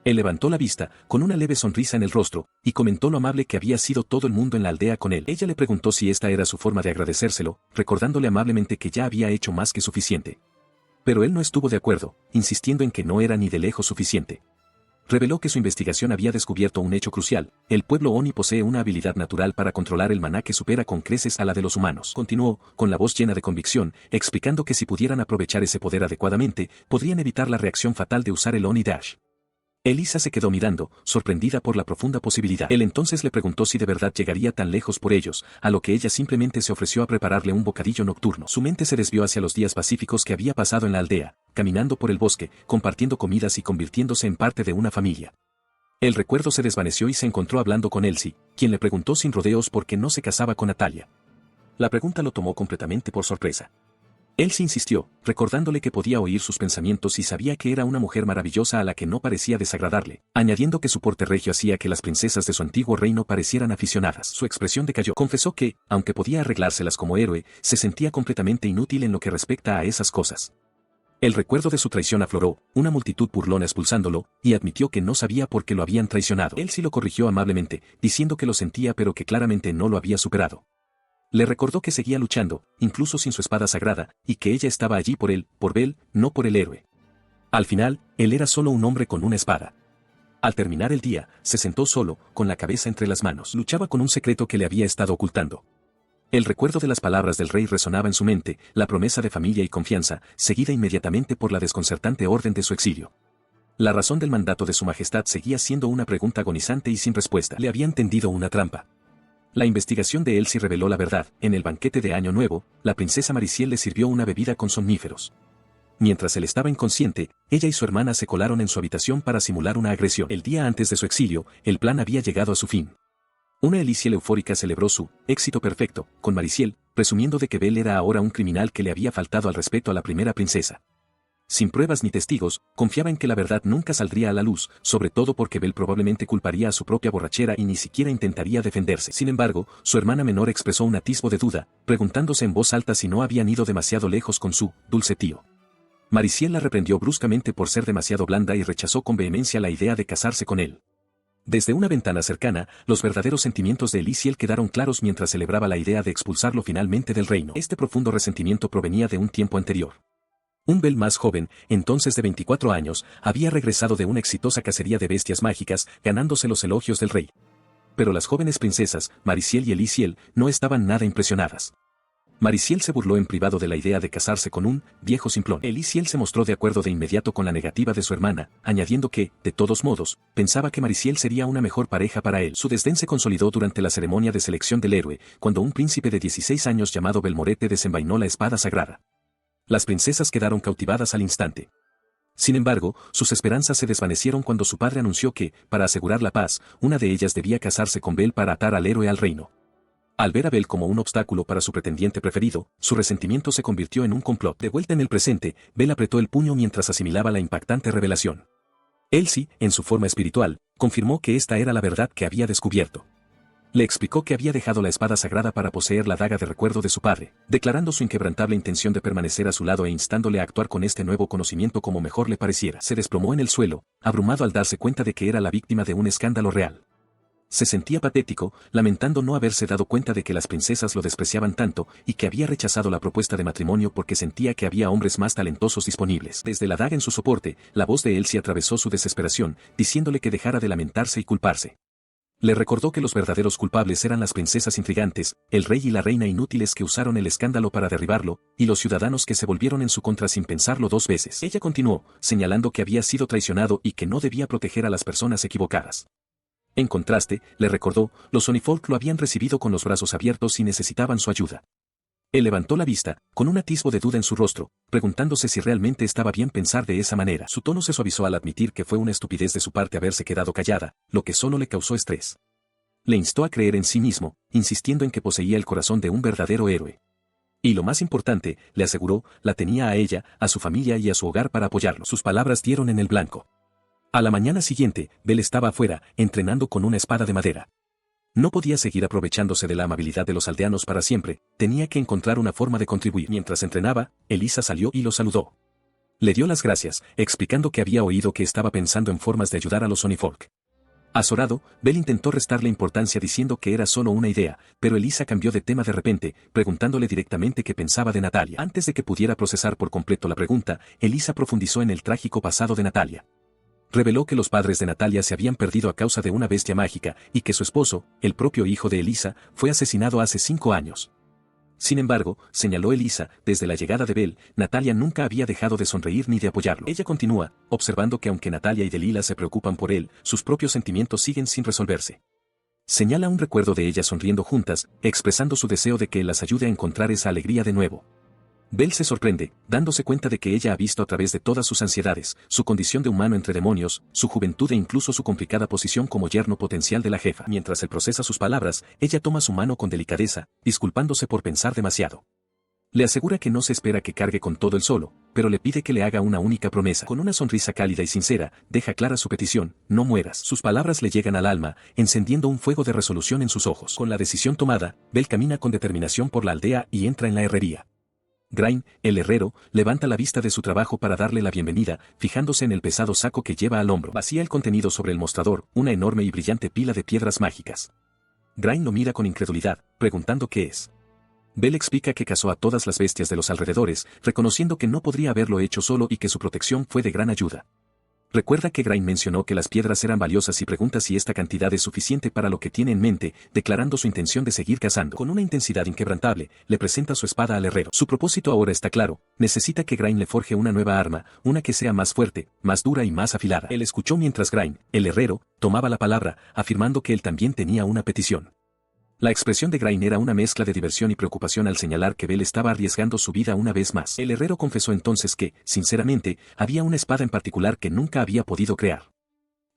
Él levantó la vista, con una leve sonrisa en el rostro, y comentó lo amable que había sido todo el mundo en la aldea con él. Ella le preguntó si esta era su forma de agradecérselo, recordándole amablemente que ya había hecho más que suficiente. Pero él no estuvo de acuerdo, insistiendo en que no era ni de lejos suficiente. Reveló que su investigación había descubierto un hecho crucial: el pueblo Oni posee una habilidad natural para controlar el maná que supera con creces a la de los humanos. Continuó, con la voz llena de convicción, explicando que si pudieran aprovechar ese poder adecuadamente, podrían evitar la reacción fatal de usar el Oni Dash. Elisa se quedó mirando, sorprendida por la profunda posibilidad. Él entonces le preguntó si de verdad llegaría tan lejos por ellos, a lo que ella simplemente se ofreció a prepararle un bocadillo nocturno. Su mente se desvió hacia los días pacíficos que había pasado en la aldea, caminando por el bosque, compartiendo comidas y convirtiéndose en parte de una familia. El recuerdo se desvaneció y se encontró hablando con Elsie, quien le preguntó sin rodeos por qué no se casaba con Natalia. La pregunta lo tomó completamente por sorpresa. Elsie insistió, recordándole que podía oír sus pensamientos y sabía que era una mujer maravillosa a la que no parecía desagradarle, añadiendo que su porte regio hacía que las princesas de su antiguo reino parecieran aficionadas. Su expresión decayó. Confesó que, aunque podía arreglárselas como héroe, se sentía completamente inútil en lo que respecta a esas cosas. El recuerdo de su traición afloró, una multitud burlona expulsándolo, y admitió que no sabía por qué lo habían traicionado. Elsie lo corrigió amablemente, diciendo que lo sentía pero que claramente no lo había superado. Le recordó que seguía luchando, incluso sin su espada sagrada, y que ella estaba allí por él, por Bell, no por el héroe. Al final, él era solo un hombre con una espada. Al terminar el día, se sentó solo, con la cabeza entre las manos. Luchaba con un secreto que le había estado ocultando. El recuerdo de las palabras del rey resonaba en su mente, la promesa de familia y confianza, seguida inmediatamente por la desconcertante orden de su exilio. La razón del mandato de su majestad seguía siendo una pregunta agonizante y sin respuesta. Le habían tendido una trampa. La investigación de Elsie reveló la verdad. En el banquete de Año Nuevo, la princesa Mariciel le sirvió una bebida con somníferos. Mientras él estaba inconsciente, ella y su hermana se colaron en su habitación para simular una agresión. El día antes de su exilio, el plan había llegado a su fin. Una Elisiel eufórica celebró su éxito perfecto con Mariciel, presumiendo de que Bell era ahora un criminal que le había faltado al respeto a la primera princesa. Sin pruebas ni testigos, confiaba en que la verdad nunca saldría a la luz, sobre todo porque Bell probablemente culparía a su propia borrachera y ni siquiera intentaría defenderse. Sin embargo, su hermana menor expresó un atisbo de duda, preguntándose en voz alta si no habían ido demasiado lejos con su dulce tío. Mariciel la reprendió bruscamente por ser demasiado blanda y rechazó con vehemencia la idea de casarse con él. Desde una ventana cercana, los verdaderos sentimientos de Elisiel quedaron claros mientras celebraba la idea de expulsarlo finalmente del reino. Este profundo resentimiento provenía de un tiempo anterior. Un Bel más joven, entonces de 24 años, había regresado de una exitosa cacería de bestias mágicas, ganándose los elogios del rey. Pero las jóvenes princesas, Mariciel y Elisiel, no estaban nada impresionadas. Mariciel se burló en privado de la idea de casarse con un viejo simplón. Elisiel se mostró de acuerdo de inmediato con la negativa de su hermana, añadiendo que, de todos modos, pensaba que Mariciel sería una mejor pareja para él. Su desdén se consolidó durante la ceremonia de selección del héroe, cuando un príncipe de 16 años llamado Belmorete desenvainó la espada sagrada. Las princesas quedaron cautivadas al instante. Sin embargo, sus esperanzas se desvanecieron cuando su padre anunció que, para asegurar la paz, una de ellas debía casarse con Bel para atar al héroe al reino. Al ver a Bel como un obstáculo para su pretendiente preferido, su resentimiento se convirtió en un complot. De vuelta en el presente, Bel apretó el puño mientras asimilaba la impactante revelación. Elsie, en su forma espiritual, confirmó que esta era la verdad que había descubierto. Le explicó que había dejado la espada sagrada para poseer la daga de recuerdo de su padre, declarando su inquebrantable intención de permanecer a su lado e instándole a actuar con este nuevo conocimiento como mejor le pareciera. Se desplomó en el suelo, abrumado al darse cuenta de que era la víctima de un escándalo real. Se sentía patético, lamentando no haberse dado cuenta de que las princesas lo despreciaban tanto y que había rechazado la propuesta de matrimonio porque sentía que había hombres más talentosos disponibles. Desde la daga en su soporte, la voz de Elsie atravesó su desesperación, diciéndole que dejara de lamentarse y culparse. Le recordó que los verdaderos culpables eran las princesas intrigantes, el rey y la reina inútiles que usaron el escándalo para derribarlo, y los ciudadanos que se volvieron en su contra sin pensarlo dos veces. Ella continuó, señalando que había sido traicionado y que no debía proteger a las personas equivocadas. En contraste, le recordó, los Sonifolk lo habían recibido con los brazos abiertos y necesitaban su ayuda. Él levantó la vista, con un atisbo de duda en su rostro, preguntándose si realmente estaba bien pensar de esa manera. Su tono se suavizó al admitir que fue una estupidez de su parte haberse quedado callada, lo que solo le causó estrés. Le instó a creer en sí mismo, insistiendo en que poseía el corazón de un verdadero héroe. Y lo más importante, le aseguró, la tenía a ella, a su familia y a su hogar para apoyarlo. Sus palabras dieron en el blanco. A la mañana siguiente, Bel estaba afuera, entrenando con una espada de madera. No podía seguir aprovechándose de la amabilidad de los aldeanos para siempre, tenía que encontrar una forma de contribuir. Mientras entrenaba, Elisa salió y lo saludó. Le dio las gracias, explicando que había oído que estaba pensando en formas de ayudar a los Sonifolk. Azorado, Bel intentó restarle importancia diciendo que era solo una idea, pero Elisa cambió de tema de repente, preguntándole directamente qué pensaba de Natalia. Antes de que pudiera procesar por completo la pregunta, Elisa profundizó en el trágico pasado de Natalia. Reveló que los padres de Natalia se habían perdido a causa de una bestia mágica y que su esposo, el propio hijo de Elisa, fue asesinado hace 5 años. Sin embargo, señaló Elisa, desde la llegada de Bel, Natalia nunca había dejado de sonreír ni de apoyarlo. Ella continúa, observando que aunque Natalia y Delilah se preocupan por él, sus propios sentimientos siguen sin resolverse. Señala un recuerdo de ellas sonriendo juntas, expresando su deseo de que él las ayude a encontrar esa alegría de nuevo. Bel se sorprende, dándose cuenta de que ella ha visto a través de todas sus ansiedades, su condición de humano entre demonios, su juventud e incluso su complicada posición como yerno potencial de la jefa. Mientras él procesa sus palabras, ella toma su mano con delicadeza, disculpándose por pensar demasiado. Le asegura que no se espera que cargue con todo él solo, pero le pide que le haga una única promesa. Con una sonrisa cálida y sincera, deja clara su petición, no mueras. Sus palabras le llegan al alma, encendiendo un fuego de resolución en sus ojos. Con la decisión tomada, Bel camina con determinación por la aldea y entra en la herrería. Grain, el herrero, levanta la vista de su trabajo para darle la bienvenida, fijándose en el pesado saco que lleva al hombro. Vacía el contenido sobre el mostrador, una enorme y brillante pila de piedras mágicas. Grain lo mira con incredulidad, preguntando qué es. Bel explica que cazó a todas las bestias de los alrededores, reconociendo que no podría haberlo hecho solo y que su protección fue de gran ayuda. Recuerda que Grain mencionó que las piedras eran valiosas y pregunta si esta cantidad es suficiente para lo que tiene en mente, declarando su intención de seguir cazando. Con una intensidad inquebrantable, le presenta su espada al herrero. Su propósito ahora está claro, necesita que Grain le forje una nueva arma, una que sea más fuerte, más dura y más afilada. Él escuchó mientras Grain, el herrero, tomaba la palabra, afirmando que él también tenía una petición. La expresión de Grain era una mezcla de diversión y preocupación al señalar que Bel estaba arriesgando su vida una vez más. El herrero confesó entonces que, sinceramente, había una espada en particular que nunca había podido crear.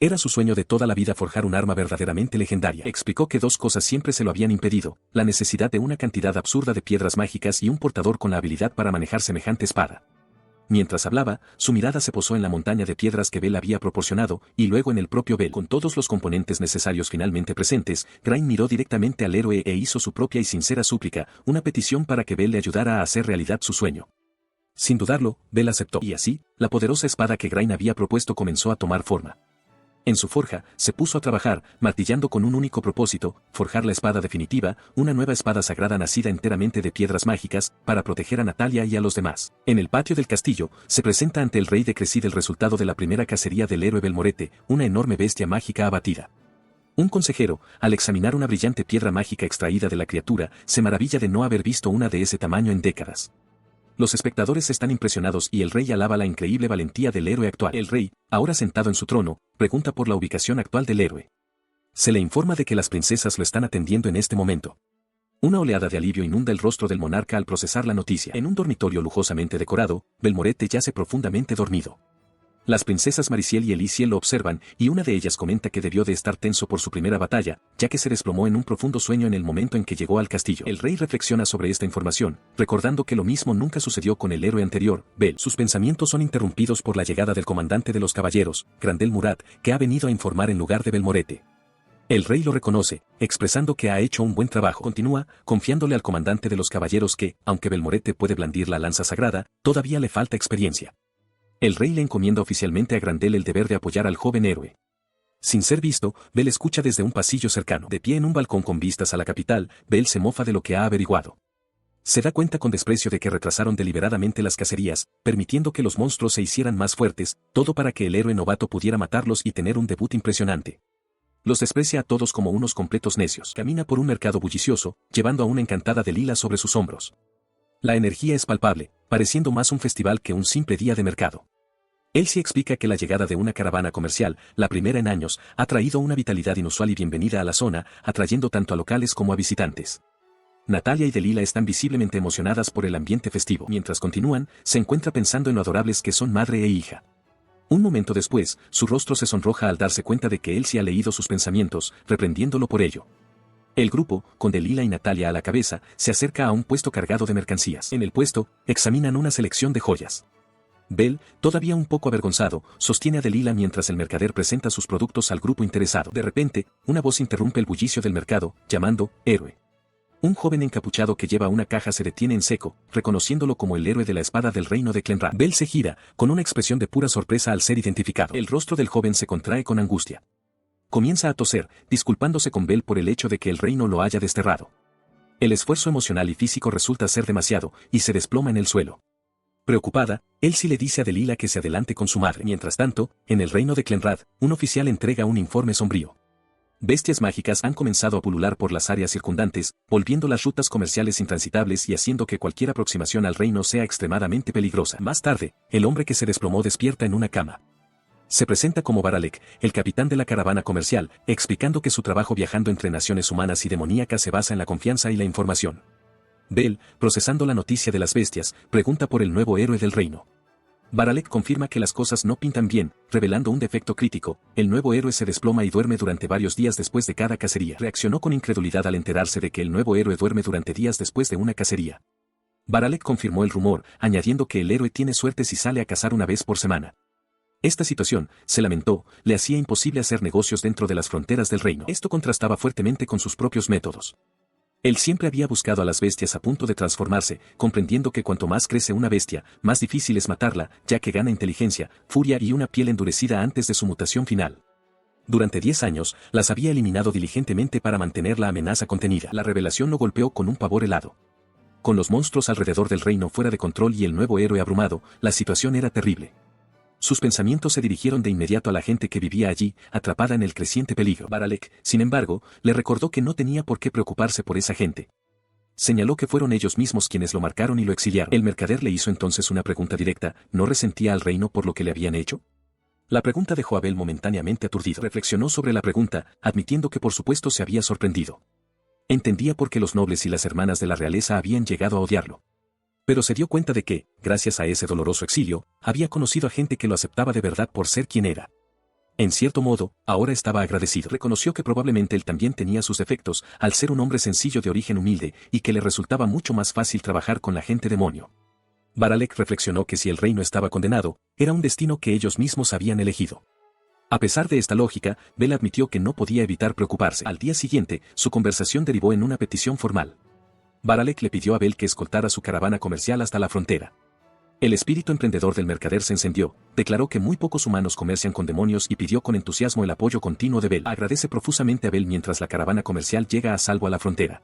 Era su sueño de toda la vida forjar un arma verdaderamente legendaria. Explicó que 2 cosas siempre se lo habían impedido, la necesidad de una cantidad absurda de piedras mágicas y un portador con la habilidad para manejar semejante espada. Mientras hablaba, su mirada se posó en la montaña de piedras que Bel había proporcionado, y luego en el propio Bel. Con todos los componentes necesarios finalmente presentes, Grain miró directamente al héroe e hizo su propia y sincera súplica, una petición para que Bel le ayudara a hacer realidad su sueño. Sin dudarlo, Bel aceptó, y así, la poderosa espada que Grain había propuesto comenzó a tomar forma. En su forja, se puso a trabajar, martillando con un único propósito, forjar la espada definitiva, una nueva espada sagrada nacida enteramente de piedras mágicas, para proteger a Natalia y a los demás. En el patio del castillo, se presenta ante el rey de Cressid el resultado de la primera cacería del héroe Belmorete, una enorme bestia mágica abatida. Un consejero, al examinar una brillante piedra mágica extraída de la criatura, se maravilla de no haber visto una de ese tamaño en décadas. Los espectadores están impresionados y el rey alaba la increíble valentía del héroe actual. El rey, ahora sentado en su trono, pregunta por la ubicación actual del héroe. Se le informa de que las princesas lo están atendiendo en este momento. Una oleada de alivio inunda el rostro del monarca al procesar la noticia. En un dormitorio lujosamente decorado, Belmorete yace profundamente dormido. Las princesas Mariciel y Elisiel lo observan, y una de ellas comenta que debió de estar tenso por su primera batalla, ya que se desplomó en un profundo sueño en el momento en que llegó al castillo. El rey reflexiona sobre esta información, recordando que lo mismo nunca sucedió con el héroe anterior, Bel. Sus pensamientos son interrumpidos por la llegada del comandante de los caballeros, Grandel Murat, que ha venido a informar en lugar de Belmorete. El rey lo reconoce, expresando que ha hecho un buen trabajo. Continúa, confiándole al comandante de los caballeros que, aunque Belmorete puede blandir la lanza sagrada, todavía le falta experiencia. El rey le encomienda oficialmente a Grandel el deber de apoyar al joven héroe. Sin ser visto, Bel escucha desde un pasillo cercano. De pie en un balcón con vistas a la capital, Bel se mofa de lo que ha averiguado. Se da cuenta con desprecio de que retrasaron deliberadamente las cacerías, permitiendo que los monstruos se hicieran más fuertes, todo para que el héroe novato pudiera matarlos y tener un debut impresionante. Los desprecia a todos como unos completos necios. Camina por un mercado bullicioso, llevando a una encantada Delila sobre sus hombros. La energía es palpable, pareciendo más un festival que un simple día de mercado. Elsie explica que la llegada de una caravana comercial, la primera en años, ha traído una vitalidad inusual y bienvenida a la zona, atrayendo tanto a locales como a visitantes. Natalia y Delila están visiblemente emocionadas por el ambiente festivo. Mientras continúan, se encuentra pensando en lo adorables que son madre e hija. Un momento después, su rostro se sonroja al darse cuenta de que Elsie ha leído sus pensamientos, reprendiéndolo por ello. El grupo, con Delila y Natalia a la cabeza, se acerca a un puesto cargado de mercancías. En el puesto, examinan una selección de joyas. Bel, todavía un poco avergonzado, sostiene a Delila mientras el mercader presenta sus productos al grupo interesado. De repente, una voz interrumpe el bullicio del mercado, llamando, héroe. Un joven encapuchado que lleva una caja se detiene en seco, reconociéndolo como el héroe de la espada del reino de Clenrad. Bel se gira, con una expresión de pura sorpresa al ser identificado. El rostro del joven se contrae con angustia. Comienza a toser, disculpándose con Bel por el hecho de que el reino lo haya desterrado. El esfuerzo emocional y físico resulta ser demasiado, y se desploma en el suelo. Preocupada, Elsie le dice a Delila que se adelante con su madre. Mientras tanto, en el reino de Clenrad, un oficial entrega un informe sombrío. Bestias mágicas han comenzado a pulular por las áreas circundantes, volviendo las rutas comerciales intransitables y haciendo que cualquier aproximación al reino sea extremadamente peligrosa. Más tarde, el hombre que se desplomó despierta en una cama. Se presenta como Baralek, el capitán de la caravana comercial, explicando que su trabajo viajando entre naciones humanas y demoníacas se basa en la confianza y la información. Bel, procesando la noticia de las bestias, pregunta por el nuevo héroe del reino. Baralek confirma que las cosas no pintan bien, revelando un defecto crítico. El nuevo héroe se desploma y duerme durante varios días después de cada cacería. Reaccionó con incredulidad al enterarse de que el nuevo héroe duerme durante días después de una cacería. Baralek confirmó el rumor, añadiendo que el héroe tiene suerte si sale a cazar una vez por semana. Esta situación, se lamentó, le hacía imposible hacer negocios dentro de las fronteras del reino. Esto contrastaba fuertemente con sus propios métodos. Él siempre había buscado a las bestias a punto de transformarse, comprendiendo que cuanto más crece una bestia, más difícil es matarla, ya que gana inteligencia, furia y una piel endurecida antes de su mutación final. Durante 10 años, las había eliminado diligentemente para mantener la amenaza contenida. La revelación lo golpeó con un pavor helado. Con los monstruos alrededor del reino fuera de control y el nuevo héroe abrumado, la situación era terrible. Sus pensamientos se dirigieron de inmediato a la gente que vivía allí, atrapada en el creciente peligro. Baralek, sin embargo, le recordó que no tenía por qué preocuparse por esa gente. Señaló que fueron ellos mismos quienes lo marcaron y lo exiliaron. El mercader le hizo entonces una pregunta directa: ¿no resentía al reino por lo que le habían hecho? La pregunta dejó a Bel momentáneamente aturdido. Reflexionó sobre la pregunta, admitiendo que por supuesto se había sorprendido. Entendía por qué los nobles y las hermanas de la realeza habían llegado a odiarlo. Pero se dio cuenta de que, gracias a ese doloroso exilio, había conocido a gente que lo aceptaba de verdad por ser quien era. En cierto modo, ahora estaba agradecido. Reconoció que probablemente él también tenía sus defectos, al ser un hombre sencillo de origen humilde, y que le resultaba mucho más fácil trabajar con la gente demonio. Baralek reflexionó que si el reino estaba condenado, era un destino que ellos mismos habían elegido. A pesar de esta lógica, Bel admitió que no podía evitar preocuparse. Al día siguiente, su conversación derivó en una petición formal. Baralek le pidió a Bel que escoltara su caravana comercial hasta la frontera. El espíritu emprendedor del mercader se encendió, declaró que muy pocos humanos comercian con demonios y pidió con entusiasmo el apoyo continuo de Bell. Agradece profusamente a Bell mientras la caravana comercial llega a salvo a la frontera.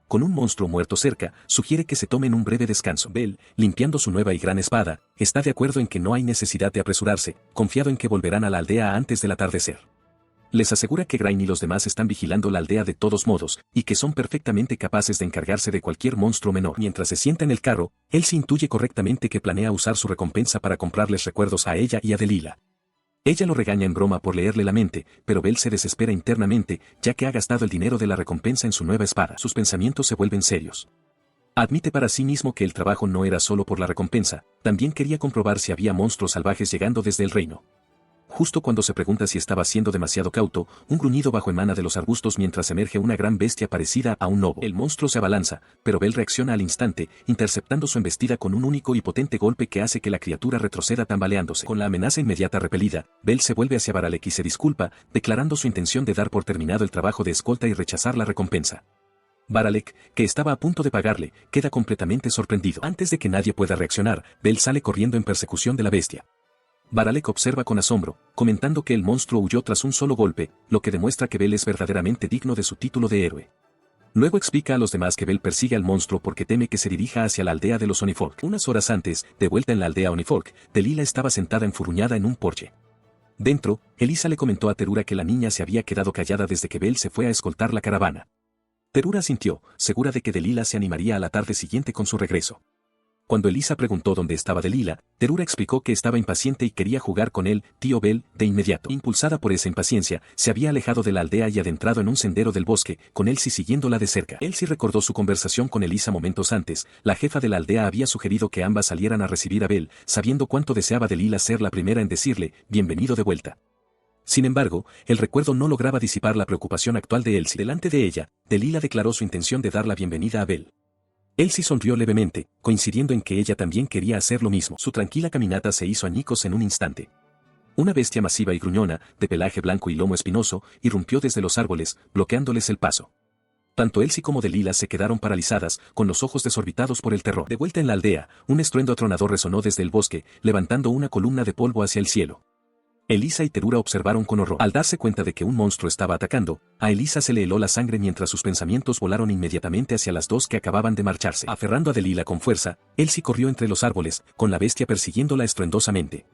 Con un monstruo muerto cerca, sugiere que se tomen un breve descanso. Bell, limpiando su nueva y gran espada, está de acuerdo en que no hay necesidad de apresurarse, confiado en que volverán a la aldea antes del atardecer. Les asegura que Grain y los demás están vigilando la aldea de todos modos, y que son perfectamente capaces de encargarse de cualquier monstruo menor. Mientras se sienta en el carro, él se intuye correctamente que planea usar su recompensa para comprarles recuerdos a ella y a Delilah. Ella lo regaña en broma por leerle la mente, pero Bell se desespera internamente, ya que ha gastado el dinero de la recompensa en su nueva espada. Sus pensamientos se vuelven serios. Admite para sí mismo que el trabajo no era solo por la recompensa, también quería comprobar si había monstruos salvajes llegando desde el reino. Justo cuando se pregunta si estaba siendo demasiado cauto, un gruñido bajo emana de los arbustos mientras emerge una gran bestia parecida a un lobo. El monstruo se abalanza, pero Bell reacciona al instante, interceptando su embestida con un único y potente golpe que hace que la criatura retroceda tambaleándose. Con la amenaza inmediata repelida, Bell se vuelve hacia Baralek y se disculpa, declarando su intención de dar por terminado el trabajo de escolta y rechazar la recompensa. Baralek, que estaba a punto de pagarle, queda completamente sorprendido. Antes de que nadie pueda reaccionar, Bell sale corriendo en persecución de la bestia. Baralek observa con asombro, comentando que el monstruo huyó tras un solo golpe, lo que demuestra que Bell es verdaderamente digno de su título de héroe. Luego explica a los demás que Bell persigue al monstruo porque teme que se dirija hacia la aldea de los Onifolk. Unas horas antes, de vuelta en la aldea Onifolk, Delilah estaba sentada enfurruñada en un porche. Dentro, Elisa le comentó a Terura que la niña se había quedado callada desde que Bell se fue a escoltar la caravana. Terura asintió, segura de que Delilah se animaría a la tarde siguiente con su regreso. Cuando Elisa preguntó dónde estaba Delilah, Terura explicó que estaba impaciente y quería jugar con él, tío Bell, de inmediato. Impulsada por esa impaciencia, se había alejado de la aldea y adentrado en un sendero del bosque, con Elsie siguiéndola de cerca. Elsie recordó su conversación con Elisa momentos antes. La jefa de la aldea había sugerido que ambas salieran a recibir a Bell, sabiendo cuánto deseaba Delilah ser la primera en decirle, bienvenido de vuelta. Sin embargo, el recuerdo no lograba disipar la preocupación actual de Elsie. Delante de ella, Delilah declaró su intención de dar la bienvenida a Bell. Elsie sonrió levemente, coincidiendo en que ella también quería hacer lo mismo. Su tranquila caminata se hizo añicos en un instante. Una bestia masiva y gruñona, de pelaje blanco y lomo espinoso, irrumpió desde los árboles, bloqueándoles el paso. Tanto Elsie como Delilah se quedaron paralizadas, con los ojos desorbitados por el terror. De vuelta en la aldea, un estruendo atronador resonó desde el bosque, levantando una columna de polvo hacia el cielo. Elisa y Terura observaron con horror. Al darse cuenta de que un monstruo estaba atacando, a Elisa se le heló la sangre mientras sus pensamientos volaron inmediatamente hacia las dos que acababan de marcharse. Aferrando a Delilah con fuerza, Elsie corrió entre los árboles, con la bestia persiguiéndola estruendosamente.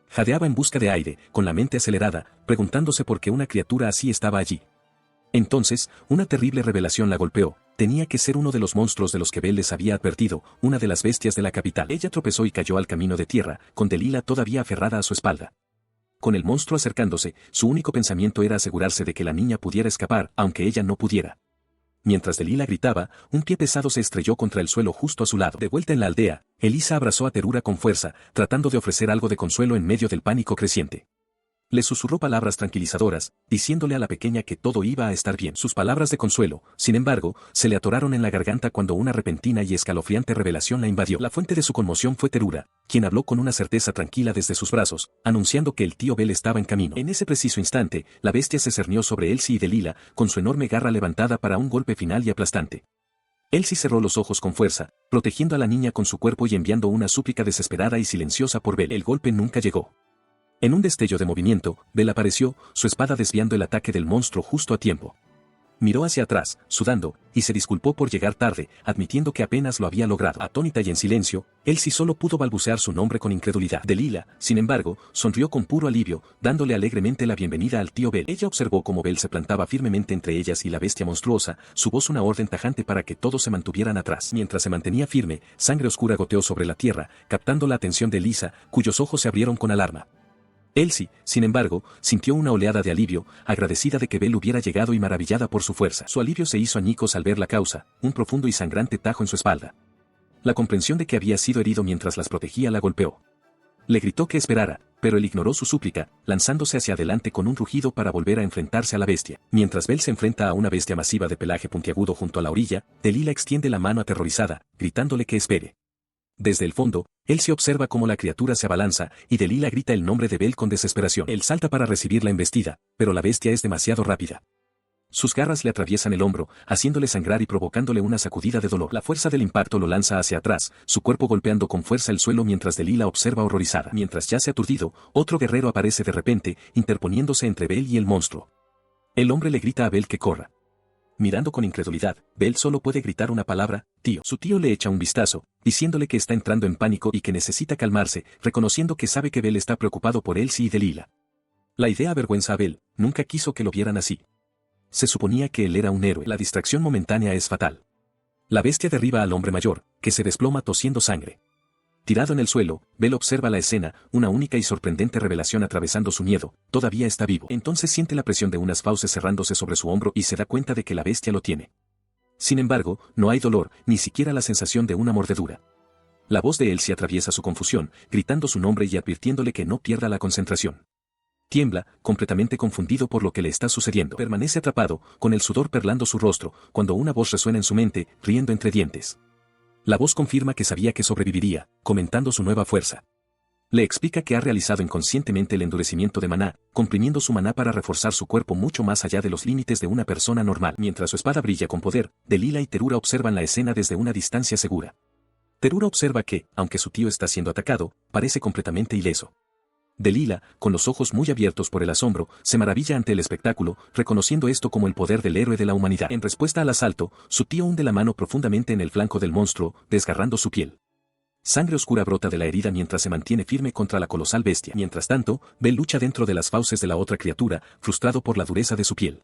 Jadeaba en busca de aire, con la mente acelerada, preguntándose por qué una criatura así estaba allí. Entonces, una terrible revelación la golpeó. Tenía que ser uno de los monstruos de los que Bell les había advertido, una de las bestias de la capital. Ella tropezó y cayó al camino de tierra, con Delilah todavía aferrada a su espalda. Con el monstruo acercándose, su único pensamiento era asegurarse de que la niña pudiera escapar, aunque ella no pudiera. Mientras Delilah gritaba, un pie pesado se estrelló contra el suelo justo a su lado. De vuelta en la aldea, Elisa abrazó a Terura con fuerza, tratando de ofrecer algo de consuelo en medio del pánico creciente. Le susurró palabras tranquilizadoras, diciéndole a la pequeña que todo iba a estar bien. Sus palabras de consuelo, sin embargo, se le atoraron en la garganta cuando una repentina y escalofriante revelación la invadió. La fuente de su conmoción fue Terura, quien habló con una certeza tranquila desde sus brazos, anunciando que el tío Bell estaba en camino. En ese preciso instante, la bestia se cernió sobre Elsie y Delilah, con su enorme garra levantada para un golpe final y aplastante. Elsie cerró los ojos con fuerza, protegiendo a la niña con su cuerpo y enviando una súplica desesperada y silenciosa por Bell. El golpe nunca llegó. En un destello de movimiento, Bell apareció, su espada desviando el ataque del monstruo justo a tiempo. Miró hacia atrás, sudando, y se disculpó por llegar tarde, admitiendo que apenas lo había logrado. Atónita y en silencio, Elsie solo pudo balbucear su nombre con incredulidad. Delilah, sin embargo, sonrió con puro alivio, dándole alegremente la bienvenida al tío Bell. Ella observó cómo Bell se plantaba firmemente entre ellas y la bestia monstruosa, su voz una orden tajante para que todos se mantuvieran atrás. Mientras se mantenía firme, sangre oscura goteó sobre la tierra, captando la atención de Elisa, cuyos ojos se abrieron con alarma. Elsie, sin embargo, sintió una oleada de alivio, agradecida de que Bell hubiera llegado y maravillada por su fuerza. Su alivio se hizo añicos al ver la causa, un profundo y sangrante tajo en su espalda. La comprensión de que había sido herido mientras las protegía la golpeó. Le gritó que esperara, pero él ignoró su súplica, lanzándose hacia adelante con un rugido para volver a enfrentarse a la bestia. Mientras Bell se enfrenta a una bestia masiva de pelaje puntiagudo junto a la orilla, Delilah extiende la mano aterrorizada, gritándole que espere. Desde el fondo, Elsie observa cómo la criatura se abalanza, y Delilah grita el nombre de Bell con desesperación. Él salta para recibir la embestida, pero la bestia es demasiado rápida. Sus garras le atraviesan el hombro, haciéndole sangrar y provocándole una sacudida de dolor. La fuerza del impacto lo lanza hacia atrás, su cuerpo golpeando con fuerza el suelo mientras Delilah observa horrorizada. Mientras yace aturdido, otro guerrero aparece de repente, interponiéndose entre Bell y el monstruo. El hombre le grita a Bell que corra. Mirando con incredulidad, Bell solo puede gritar una palabra: tío. Su tío le echa un vistazo, diciéndole que está entrando en pánico y que necesita calmarse, reconociendo que sabe que Bell está preocupado por Elsie y Delilah. La idea avergüenza a Bell, nunca quiso que lo vieran así. Se suponía que él era un héroe. La distracción momentánea es fatal. La bestia derriba al hombre mayor, que se desploma tosiendo sangre. Tirado en el suelo, Bell observa la escena, una única y sorprendente revelación atravesando su miedo: todavía está vivo. Entonces siente la presión de unas fauces cerrándose sobre su hombro y se da cuenta de que la bestia lo tiene. Sin embargo, no hay dolor, ni siquiera la sensación de una mordedura. La voz de Elsie atraviesa su confusión, gritando su nombre y advirtiéndole que no pierda la concentración. Tiembla, completamente confundido por lo que le está sucediendo. Permanece atrapado, con el sudor perlando su rostro, cuando una voz resuena en su mente, riendo entre dientes. La voz confirma que sabía que sobreviviría, comentando su nueva fuerza. Le explica que ha realizado inconscientemente el endurecimiento de maná, comprimiendo su maná para reforzar su cuerpo mucho más allá de los límites de una persona normal. Mientras su espada brilla con poder, Delilah y Terura observan la escena desde una distancia segura. Terura observa que, aunque su tío está siendo atacado, parece completamente ileso. Delilah, con los ojos muy abiertos por el asombro, se maravilla ante el espectáculo, reconociendo esto como el poder del héroe de la humanidad. En respuesta al asalto, su tío hunde la mano profundamente en el flanco del monstruo, desgarrando su piel. Sangre oscura brota de la herida mientras se mantiene firme contra la colosal bestia. Mientras tanto, Bell lucha dentro de las fauces de la otra criatura, frustrado por la dureza de su piel.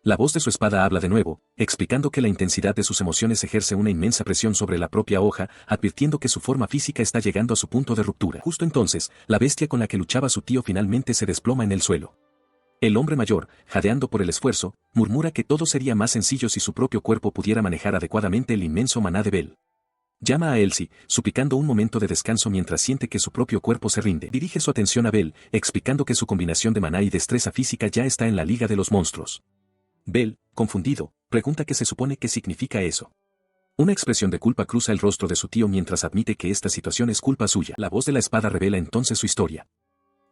La voz de su espada habla de nuevo, explicando que la intensidad de sus emociones ejerce una inmensa presión sobre la propia hoja, advirtiendo que su forma física está llegando a su punto de ruptura. Justo entonces, la bestia con la que luchaba su tío finalmente se desploma en el suelo. El hombre mayor, jadeando por el esfuerzo, murmura que todo sería más sencillo si su propio cuerpo pudiera manejar adecuadamente el inmenso maná de Bell. Llama a Elsie, suplicando un momento de descanso mientras siente que su propio cuerpo se rinde. Dirige su atención a Bell, explicando que su combinación de maná y destreza física ya está en la liga de los monstruos. Bell, confundido, pregunta qué se supone que significa eso. Una expresión de culpa cruza el rostro de su tío mientras admite que esta situación es culpa suya. La voz de la espada revela entonces su historia.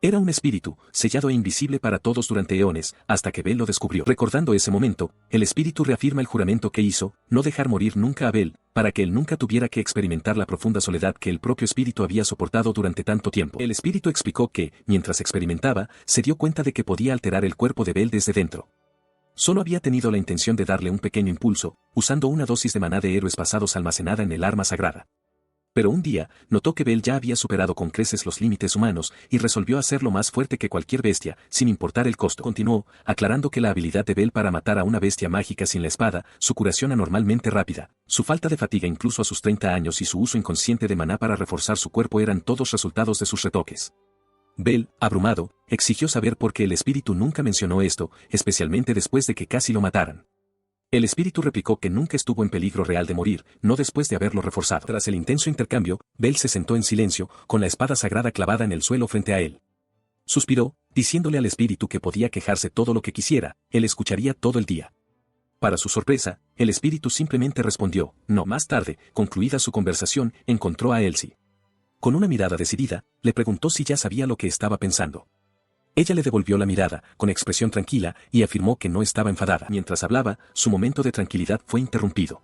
Era un espíritu, sellado e invisible para todos durante eones, hasta que Bell lo descubrió. Recordando ese momento, el espíritu reafirma el juramento que hizo: no dejar morir nunca a Bell, para que él nunca tuviera que experimentar la profunda soledad que el propio espíritu había soportado durante tanto tiempo. El espíritu explicó que, mientras experimentaba, se dio cuenta de que podía alterar el cuerpo de Bell desde dentro. Solo había tenido la intención de darle un pequeño impulso, usando una dosis de maná de héroes pasados almacenada en el arma sagrada. Pero un día, notó que Bell ya había superado con creces los límites humanos, y resolvió hacerlo más fuerte que cualquier bestia, sin importar el costo. Continuó, aclarando que la habilidad de Bell para matar a una bestia mágica sin la espada, su curación anormalmente rápida, su falta de fatiga incluso a sus 30 años y su uso inconsciente de maná para reforzar su cuerpo eran todos resultados de sus retoques. Bell, abrumado, exigió saber por qué el espíritu nunca mencionó esto, especialmente después de que casi lo mataran. El espíritu replicó que nunca estuvo en peligro real de morir, no después de haberlo reforzado. Tras el intenso intercambio, Bell se sentó en silencio, con la espada sagrada clavada en el suelo frente a él. Suspiró, diciéndole al espíritu que podía quejarse todo lo que quisiera, él escucharía todo el día. Para su sorpresa, el espíritu simplemente respondió, no. Más tarde, concluida su conversación, encontró a Elsie. Con una mirada decidida, le preguntó si ya sabía lo que estaba pensando. Ella le devolvió la mirada, con expresión tranquila, y afirmó que no estaba enfadada. Mientras hablaba, su momento de tranquilidad fue interrumpido.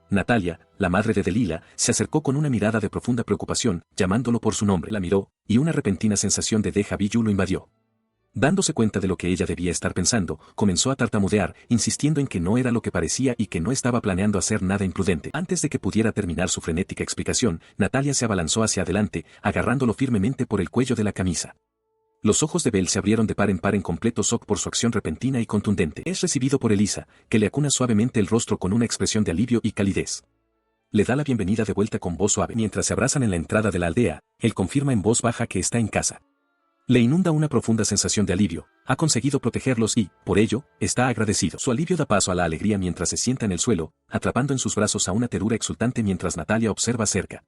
Natalia, la madre de Delilah, se acercó con una mirada de profunda preocupación, llamándolo por su nombre. La miró, y una repentina sensación de déjà vu lo invadió. Dándose cuenta de lo que ella debía estar pensando, comenzó a tartamudear, insistiendo en que no era lo que parecía y que no estaba planeando hacer nada imprudente. Antes de que pudiera terminar su frenética explicación, Natalia se abalanzó hacia adelante, agarrándolo firmemente por el cuello de la camisa. Los ojos de Bell se abrieron de par en completo shock por su acción repentina y contundente. Es recibido por Elisa, que le acuna suavemente el rostro con una expresión de alivio y calidez. Le da la bienvenida de vuelta con voz suave. Mientras se abrazan en la entrada de la aldea, él confirma en voz baja que está en casa. Le inunda una profunda sensación de alivio, ha conseguido protegerlos y, por ello, está agradecido. Su alivio da paso a la alegría mientras se sienta en el suelo, atrapando en sus brazos a una Terura exultante mientras Natalia observa cerca.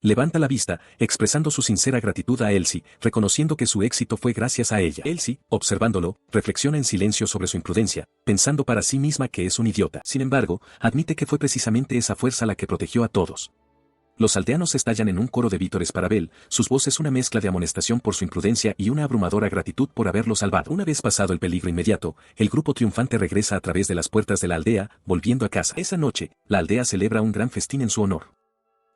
Levanta la vista, expresando su sincera gratitud a Elsie, reconociendo que su éxito fue gracias a ella. Elsie, observándolo, reflexiona en silencio sobre su imprudencia, pensando para sí misma que es un idiota. Sin embargo, admite que fue precisamente esa fuerza la que protegió a todos. Los aldeanos estallan en un coro de vítores para Bell, sus voces una mezcla de amonestación por su imprudencia y una abrumadora gratitud por haberlo salvado. Una vez pasado el peligro inmediato, el grupo triunfante regresa a través de las puertas de la aldea, volviendo a casa. Esa noche, la aldea celebra un gran festín en su honor.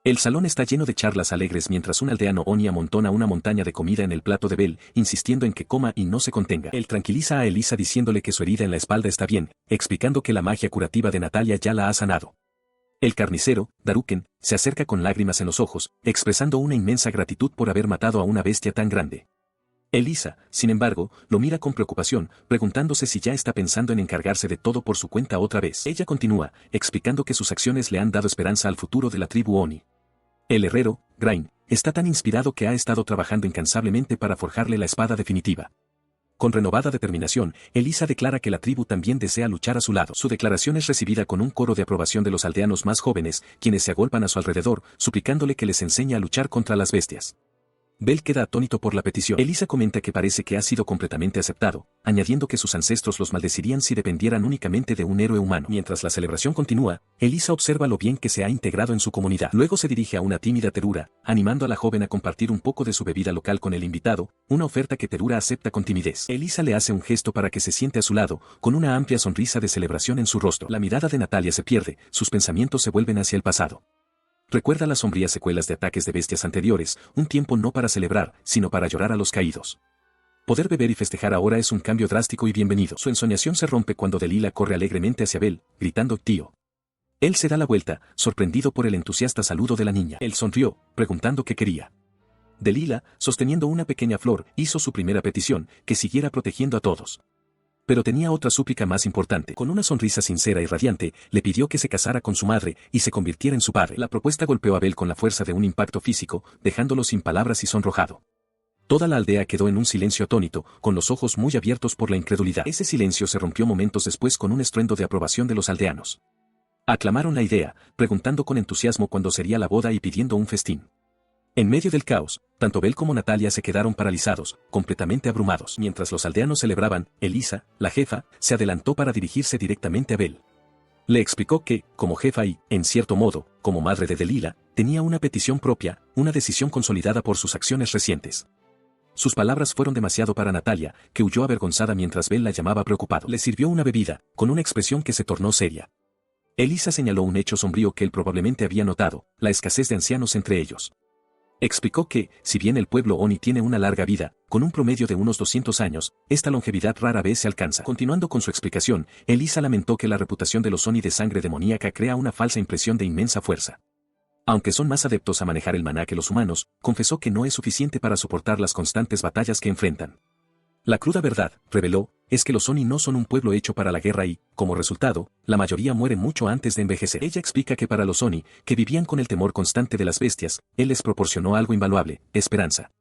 El salón está lleno de charlas alegres mientras un aldeano Oni amontona una montaña de comida en el plato de Bell, insistiendo en que coma y no se contenga. Él tranquiliza a Elisa diciéndole que su herida en la espalda está bien, explicando que la magia curativa de Natalia ya la ha sanado. El carnicero, Daruken, se acerca con lágrimas en los ojos, expresando una inmensa gratitud por haber matado a una bestia tan grande. Elisa, sin embargo, lo mira con preocupación, preguntándose si ya está pensando en encargarse de todo por su cuenta otra vez. Ella continúa, explicando que sus acciones le han dado esperanza al futuro de la tribu Oni. El herrero, Grain, está tan inspirado que ha estado trabajando incansablemente para forjarle la espada definitiva. Con renovada determinación, Elisa declara que la tribu también desea luchar a su lado. Su declaración es recibida con un coro de aprobación de los aldeanos más jóvenes, quienes se agolpan a su alrededor, suplicándole que les enseñe a luchar contra las bestias. Bell queda atónito por la petición. Elisa comenta que parece que ha sido completamente aceptado, añadiendo que sus ancestros los maldecirían si dependieran únicamente de un héroe humano. Mientras la celebración continúa, Elisa observa lo bien que se ha integrado en su comunidad. Luego se dirige a una tímida Terura, animando a la joven a compartir un poco de su bebida local con el invitado, una oferta que Terura acepta con timidez. Elisa le hace un gesto para que se siente a su lado, con una amplia sonrisa de celebración en su rostro. La mirada de Natalia se pierde, sus pensamientos se vuelven hacia el pasado. Recuerda las sombrías secuelas de ataques de bestias anteriores, un tiempo no para celebrar, sino para llorar a los caídos. Poder beber y festejar ahora es un cambio drástico y bienvenido. Su ensoñación se rompe cuando Delila corre alegremente hacia Bell, gritando «tío». Él se da la vuelta, sorprendido por el entusiasta saludo de la niña. Él sonrió, preguntando qué quería. Delila, sosteniendo una pequeña flor, hizo su primera petición, que siguiera protegiendo a todos. Pero tenía otra súplica más importante. Con una sonrisa sincera y radiante, le pidió que se casara con su madre y se convirtiera en su padre. La propuesta golpeó a Bell con la fuerza de un impacto físico, dejándolo sin palabras y sonrojado. Toda la aldea quedó en un silencio atónito, con los ojos muy abiertos por la incredulidad. Ese silencio se rompió momentos después con un estruendo de aprobación de los aldeanos. Aclamaron la idea, preguntando con entusiasmo cuándo sería la boda y pidiendo un festín. En medio del caos, tanto Bell como Natalia se quedaron paralizados, completamente abrumados. Mientras los aldeanos celebraban, Elisa, la jefa, se adelantó para dirigirse directamente a Bell. Le explicó que, como jefa y, en cierto modo, como madre de Delila, tenía una petición propia, una decisión consolidada por sus acciones recientes. Sus palabras fueron demasiado para Natalia, que huyó avergonzada mientras Bell la llamaba preocupado. Le sirvió una bebida, con una expresión que se tornó seria. Elisa señaló un hecho sombrío que él probablemente había notado, la escasez de ancianos entre ellos. Explicó que, si bien el pueblo Oni tiene una larga vida, con un promedio de unos 200 años, esta longevidad rara vez se alcanza. Continuando con su explicación, Elisa lamentó que la reputación de los Oni de sangre demoníaca crea una falsa impresión de inmensa fuerza. Aunque son más adeptos a manejar el maná que los humanos, confesó que no es suficiente para soportar las constantes batallas que enfrentan. La cruda verdad, reveló, es que los Oni no son un pueblo hecho para la guerra y, como resultado, la mayoría muere mucho antes de envejecer. Ella explica que para los Oni, que vivían con el temor constante de las bestias, él les proporcionó algo invaluable, esperanza.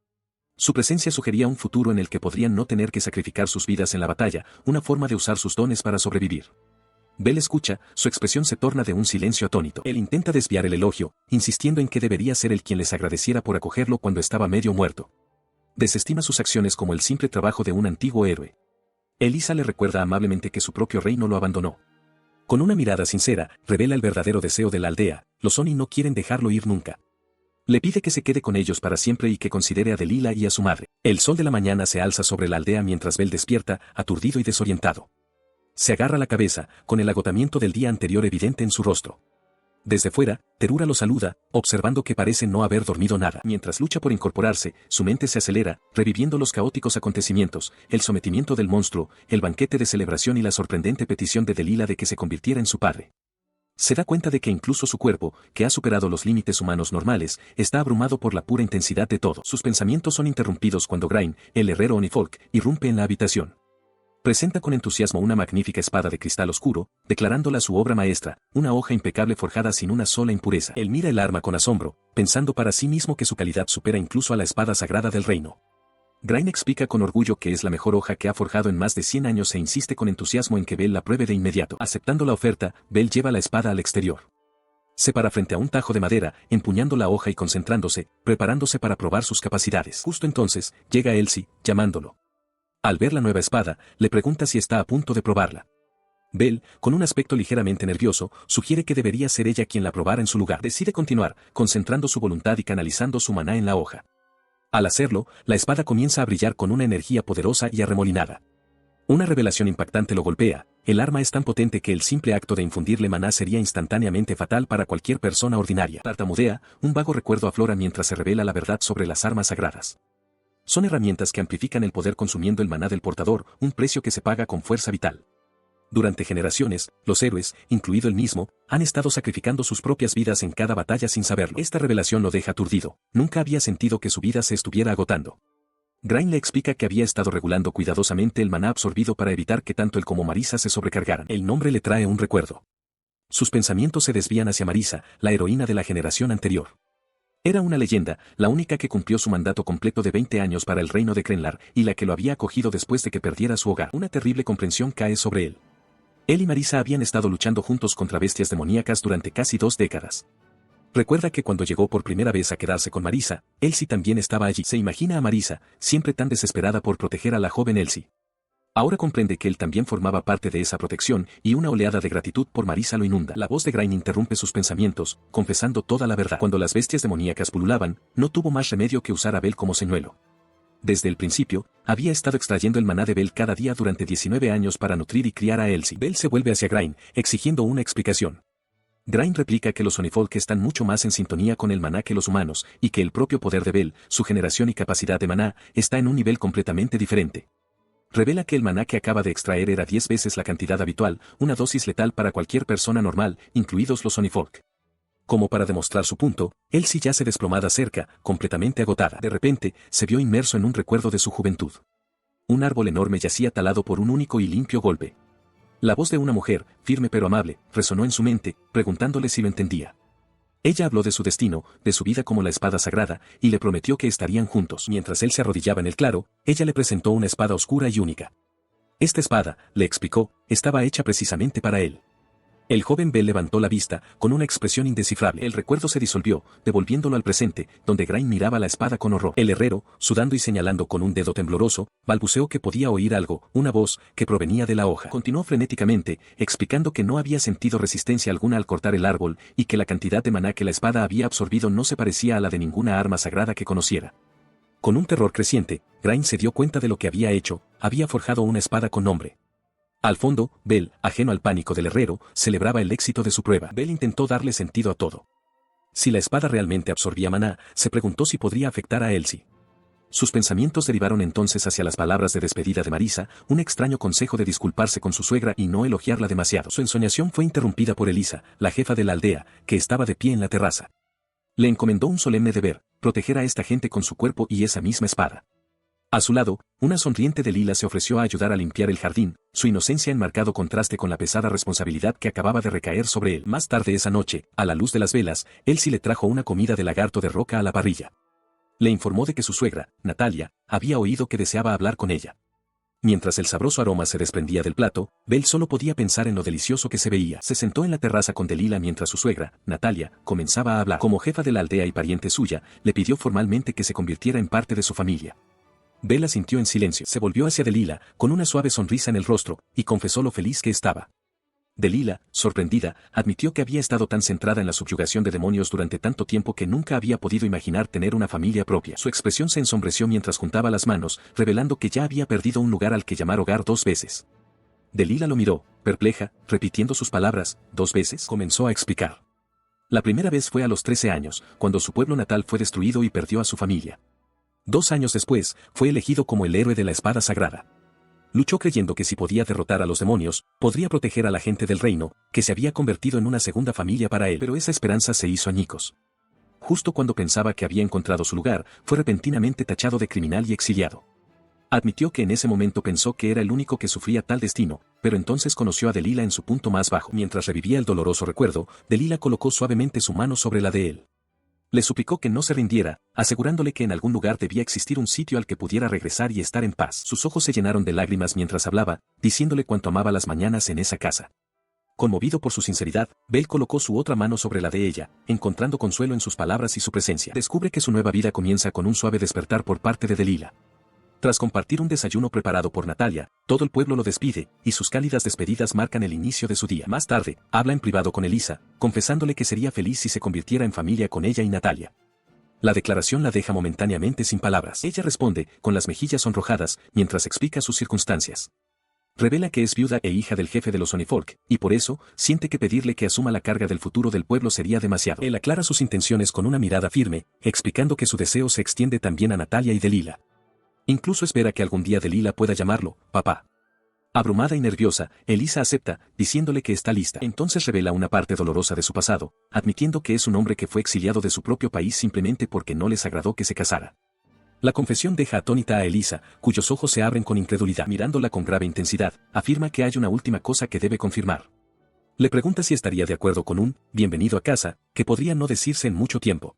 Su presencia sugería un futuro en el que podrían no tener que sacrificar sus vidas en la batalla, una forma de usar sus dones para sobrevivir. Bell escucha, su expresión se torna de un silencio atónito. Él intenta desviar el elogio, insistiendo en que debería ser él quien les agradeciera por acogerlo cuando estaba medio muerto. Desestima sus acciones como el simple trabajo de un antiguo héroe. Elisa le recuerda amablemente que su propio rey no lo abandonó. Con una mirada sincera, revela el verdadero deseo de la aldea, los Oni no quieren dejarlo ir nunca. Le pide que se quede con ellos para siempre y que considere a Delila y a su madre. El sol de la mañana se alza sobre la aldea mientras Bell despierta, aturdido y desorientado. Se agarra la cabeza, con el agotamiento del día anterior evidente en su rostro. Desde fuera, Terura lo saluda, observando que parece no haber dormido nada. Mientras lucha por incorporarse, su mente se acelera, reviviendo los caóticos acontecimientos, el sometimiento del monstruo, el banquete de celebración y la sorprendente petición de Delila de que se convirtiera en su padre. Se da cuenta de que incluso su cuerpo, que ha superado los límites humanos normales, está abrumado por la pura intensidad de todo. Sus pensamientos son interrumpidos cuando Grain, el herrero Onifolk, irrumpe en la habitación. Presenta con entusiasmo una magnífica espada de cristal oscuro, declarándola su obra maestra, una hoja impecable forjada sin una sola impureza. Él mira el arma con asombro, pensando para sí mismo que su calidad supera incluso a la espada sagrada del reino. Grain explica con orgullo que es la mejor hoja que ha forjado en más de 100 años e insiste con entusiasmo en que Bell la pruebe de inmediato. Aceptando la oferta, Bell lleva la espada al exterior. Se para frente a un tajo de madera, empuñando la hoja y concentrándose, preparándose para probar sus capacidades. Justo entonces, llega Elsie, llamándolo. Al ver la nueva espada, le pregunta si está a punto de probarla. Bell, con un aspecto ligeramente nervioso, sugiere que debería ser ella quien la probara en su lugar. Decide continuar, concentrando su voluntad y canalizando su maná en la hoja. Al hacerlo, la espada comienza a brillar con una energía poderosa y arremolinada. Una revelación impactante lo golpea. El arma es tan potente que el simple acto de infundirle maná sería instantáneamente fatal para cualquier persona ordinaria. Tartamudea, un vago recuerdo aflora mientras se revela la verdad sobre las armas sagradas. Son herramientas que amplifican el poder consumiendo el maná del portador, un precio que se paga con fuerza vital. Durante generaciones, los héroes, incluido él mismo, han estado sacrificando sus propias vidas en cada batalla sin saberlo. Esta revelación lo deja aturdido. Nunca había sentido que su vida se estuviera agotando. Grain le explica que había estado regulando cuidadosamente el maná absorbido para evitar que tanto él como Marisa se sobrecargaran. El nombre le trae un recuerdo. Sus pensamientos se desvían hacia Marisa, la heroína de la generación anterior. Era una leyenda, la única que cumplió su mandato completo de 20 años para el reino de Krenlar, y la que lo había acogido después de que perdiera su hogar. Una terrible comprensión cae sobre él. Él y Marisa habían estado luchando juntos contra bestias demoníacas durante casi 2 décadas. Recuerda que cuando llegó por primera vez a quedarse con Marisa, Elsie también estaba allí. Se imagina a Marisa, siempre tan desesperada por proteger a la joven Elsie. Ahora comprende que él también formaba parte de esa protección, y una oleada de gratitud por Marisa lo inunda. La voz de Grain interrumpe sus pensamientos, confesando toda la verdad. Cuando las bestias demoníacas pululaban, no tuvo más remedio que usar a Bell como señuelo. Desde el principio, había estado extrayendo el maná de Bell cada día durante 19 años para nutrir y criar a Elsie. Bell se vuelve hacia Grain, exigiendo una explicación. Grain replica que los Unifolk están mucho más en sintonía con el maná que los humanos, y que el propio poder de Bell, su generación y capacidad de maná, está en un nivel completamente diferente. Revela que el maná que acaba de extraer era 10 veces la cantidad habitual, una dosis letal para cualquier persona normal, incluidos los Unifolk. Como para demostrar su punto, Elsie yace desplomada cerca, completamente agotada. De repente, se vio inmerso en un recuerdo de su juventud. Un árbol enorme yacía talado por un único y limpio golpe. La voz de una mujer, firme pero amable, resonó en su mente, preguntándole si lo entendía. Ella habló de su destino, de su vida como la espada sagrada, y le prometió que estarían juntos. Mientras él se arrodillaba en el claro, ella le presentó una espada oscura y única. Esta espada, le explicó, estaba hecha precisamente para él. El joven Bell levantó la vista, con una expresión indescifrable. El recuerdo se disolvió, devolviéndolo al presente, donde Grain miraba la espada con horror. El herrero, sudando y señalando con un dedo tembloroso, balbuceó que podía oír algo, una voz, que provenía de la hoja. Continuó frenéticamente, explicando que no había sentido resistencia alguna al cortar el árbol, y que la cantidad de maná que la espada había absorbido no se parecía a la de ninguna arma sagrada que conociera. Con un terror creciente, Grain se dio cuenta de lo que había hecho, había forjado una espada con nombre. Al fondo, Bell, ajeno al pánico del herrero, celebraba el éxito de su prueba. Bell intentó darle sentido a todo. Si la espada realmente absorbía maná, se preguntó si podría afectar a Elsie. Sus pensamientos derivaron entonces hacia las palabras de despedida de Marisa, un extraño consejo de disculparse con su suegra y no elogiarla demasiado. Su ensoñación fue interrumpida por Elisa, la jefa de la aldea, que estaba de pie en la terraza. Le encomendó un solemne deber, proteger a esta gente con su cuerpo y esa misma espada. A su lado, una sonriente Delilah se ofreció a ayudar a limpiar el jardín, su inocencia en marcado contraste con la pesada responsabilidad que acababa de recaer sobre él. Más tarde esa noche, a la luz de las velas, Elsie le trajo una comida de lagarto de roca a la parrilla. Le informó de que su suegra, Natalia, había oído que deseaba hablar con ella. Mientras el sabroso aroma se desprendía del plato, Bell solo podía pensar en lo delicioso que se veía. Se sentó en la terraza con Delilah mientras su suegra, Natalia, comenzaba a hablar. Como jefa de la aldea y pariente suya, le pidió formalmente que se convirtiera en parte de su familia. Bell asintió en silencio. Se volvió hacia Delilah, con una suave sonrisa en el rostro, y confesó lo feliz que estaba. Delilah, sorprendida, admitió que había estado tan centrada en la subyugación de demonios durante tanto tiempo que nunca había podido imaginar tener una familia propia. Su expresión se ensombreció mientras juntaba las manos, revelando que ya había perdido un lugar al que llamar hogar 2 veces. Delilah lo miró, perpleja, repitiendo sus palabras, ¿2 veces? Comenzó a explicar. La primera vez fue a los 13 años, cuando su pueblo natal fue destruido y perdió a su familia. 2 años después, fue elegido como el héroe de la espada sagrada. Luchó creyendo que si podía derrotar a los demonios, podría proteger a la gente del reino, que se había convertido en una segunda familia para él. Pero esa esperanza se hizo añicos. Justo cuando pensaba que había encontrado su lugar, fue repentinamente tachado de criminal y exiliado. Admitió que en ese momento pensó que era el único que sufría tal destino, pero entonces conoció a Delilah en su punto más bajo. Mientras revivía el doloroso recuerdo, Delilah colocó suavemente su mano sobre la de él. Le suplicó que no se rindiera, asegurándole que en algún lugar debía existir un sitio al que pudiera regresar y estar en paz. Sus ojos se llenaron de lágrimas mientras hablaba, diciéndole cuánto amaba las mañanas en esa casa. Conmovido por su sinceridad, Bell colocó su otra mano sobre la de ella, encontrando consuelo en sus palabras y su presencia. Descubre que su nueva vida comienza con un suave despertar por parte de Delilah. Tras compartir un desayuno preparado por Natalia, todo el pueblo lo despide, y sus cálidas despedidas marcan el inicio de su día. Más tarde, habla en privado con Elisa, confesándole que sería feliz si se convirtiera en familia con ella y Natalia. La declaración la deja momentáneamente sin palabras. Ella responde, con las mejillas sonrojadas, mientras explica sus circunstancias. Revela que es viuda e hija del jefe de los Sonifolk, y por eso, siente que pedirle que asuma la carga del futuro del pueblo sería demasiado. Él aclara sus intenciones con una mirada firme, explicando que su deseo se extiende también a Natalia y Delila. Incluso espera que algún día Delila pueda llamarlo, papá. Abrumada y nerviosa, Elisa acepta, diciéndole que está lista. Entonces revela una parte dolorosa de su pasado, admitiendo que es un hombre que fue exiliado de su propio país simplemente porque no les agradó que se casara. La confesión deja atónita a Elisa, cuyos ojos se abren con incredulidad. Mirándola con grave intensidad, afirma que hay una última cosa que debe confirmar. Le pregunta si estaría de acuerdo con un «bienvenido a casa», que podría no decirse en mucho tiempo.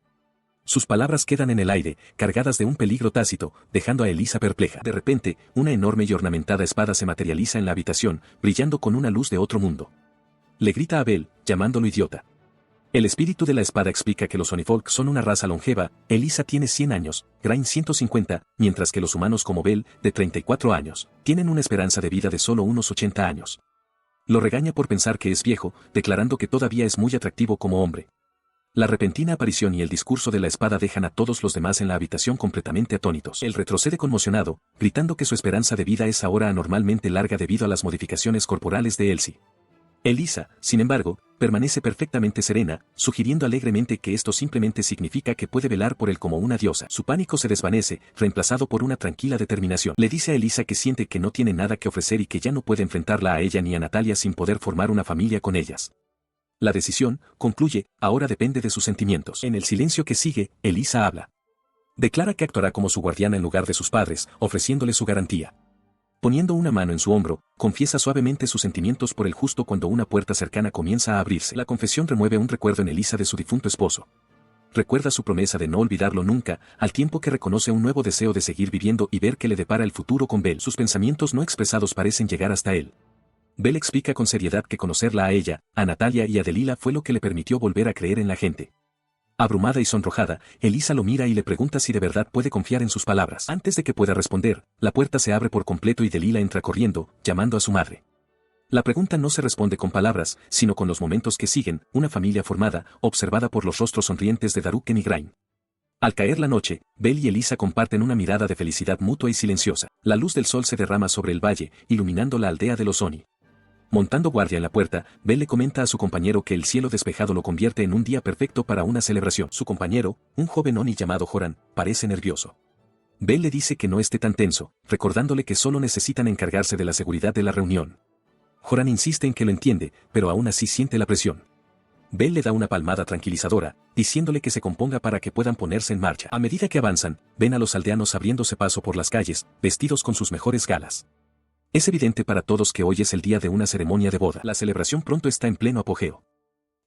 Sus palabras quedan en el aire, cargadas de un peligro tácito, dejando a Elisa perpleja. De repente, una enorme y ornamentada espada se materializa en la habitación, brillando con una luz de otro mundo. Le grita a Bell, llamándolo idiota. El espíritu de la espada explica que los Sonifolk son una raza longeva. Elisa tiene 100 años, Grain 150, mientras que los humanos como Bell, de 34 años, tienen una esperanza de vida de solo unos 80 años. Lo regaña por pensar que es viejo, declarando que todavía es muy atractivo como hombre. La repentina aparición y el discurso de la espada dejan a todos los demás en la habitación completamente atónitos. Él retrocede conmocionado, gritando que su esperanza de vida es ahora anormalmente larga debido a las modificaciones corporales de Elsie. Elisa, sin embargo, permanece perfectamente serena, sugiriendo alegremente que esto simplemente significa que puede velar por él como una diosa. Su pánico se desvanece, reemplazado por una tranquila determinación. Le dice a Elisa que siente que no tiene nada que ofrecer y que ya no puede enfrentarla a ella ni a Natalia sin poder formar una familia con ellas. La decisión, concluye, ahora depende de sus sentimientos. En el silencio que sigue, Elisa habla. Declara que actuará como su guardiana en lugar de sus padres, ofreciéndole su garantía. Poniendo una mano en su hombro, confiesa suavemente sus sentimientos por él justo cuando una puerta cercana comienza a abrirse. La confesión remueve un recuerdo en Elisa de su difunto esposo. Recuerda su promesa de no olvidarlo nunca, al tiempo que reconoce un nuevo deseo de seguir viviendo y ver qué le depara el futuro con Bell. Sus pensamientos no expresados parecen llegar hasta él. Bell explica con seriedad que conocerla a ella, a Natalia y a Delila fue lo que le permitió volver a creer en la gente. Abrumada y sonrojada, Elisa lo mira y le pregunta si de verdad puede confiar en sus palabras. Antes de que pueda responder, la puerta se abre por completo y Delila entra corriendo, llamando a su madre. La pregunta no se responde con palabras, sino con los momentos que siguen, una familia formada, observada por los rostros sonrientes de Daruken y Grain. Al caer la noche, Bell y Elisa comparten una mirada de felicidad mutua y silenciosa. La luz del sol se derrama sobre el valle, iluminando la aldea de los Oni. Montando guardia en la puerta, Bell le comenta a su compañero que el cielo despejado lo convierte en un día perfecto para una celebración. Su compañero, un joven Oni llamado Joran, parece nervioso. Bell le dice que no esté tan tenso, recordándole que solo necesitan encargarse de la seguridad de la reunión. Joran insiste en que lo entiende, pero aún así siente la presión. Bell le da una palmada tranquilizadora, diciéndole que se componga para que puedan ponerse en marcha. A medida que avanzan, ven a los aldeanos abriéndose paso por las calles, vestidos con sus mejores galas. Es evidente para todos que hoy es el día de una ceremonia de boda. La celebración pronto está en pleno apogeo.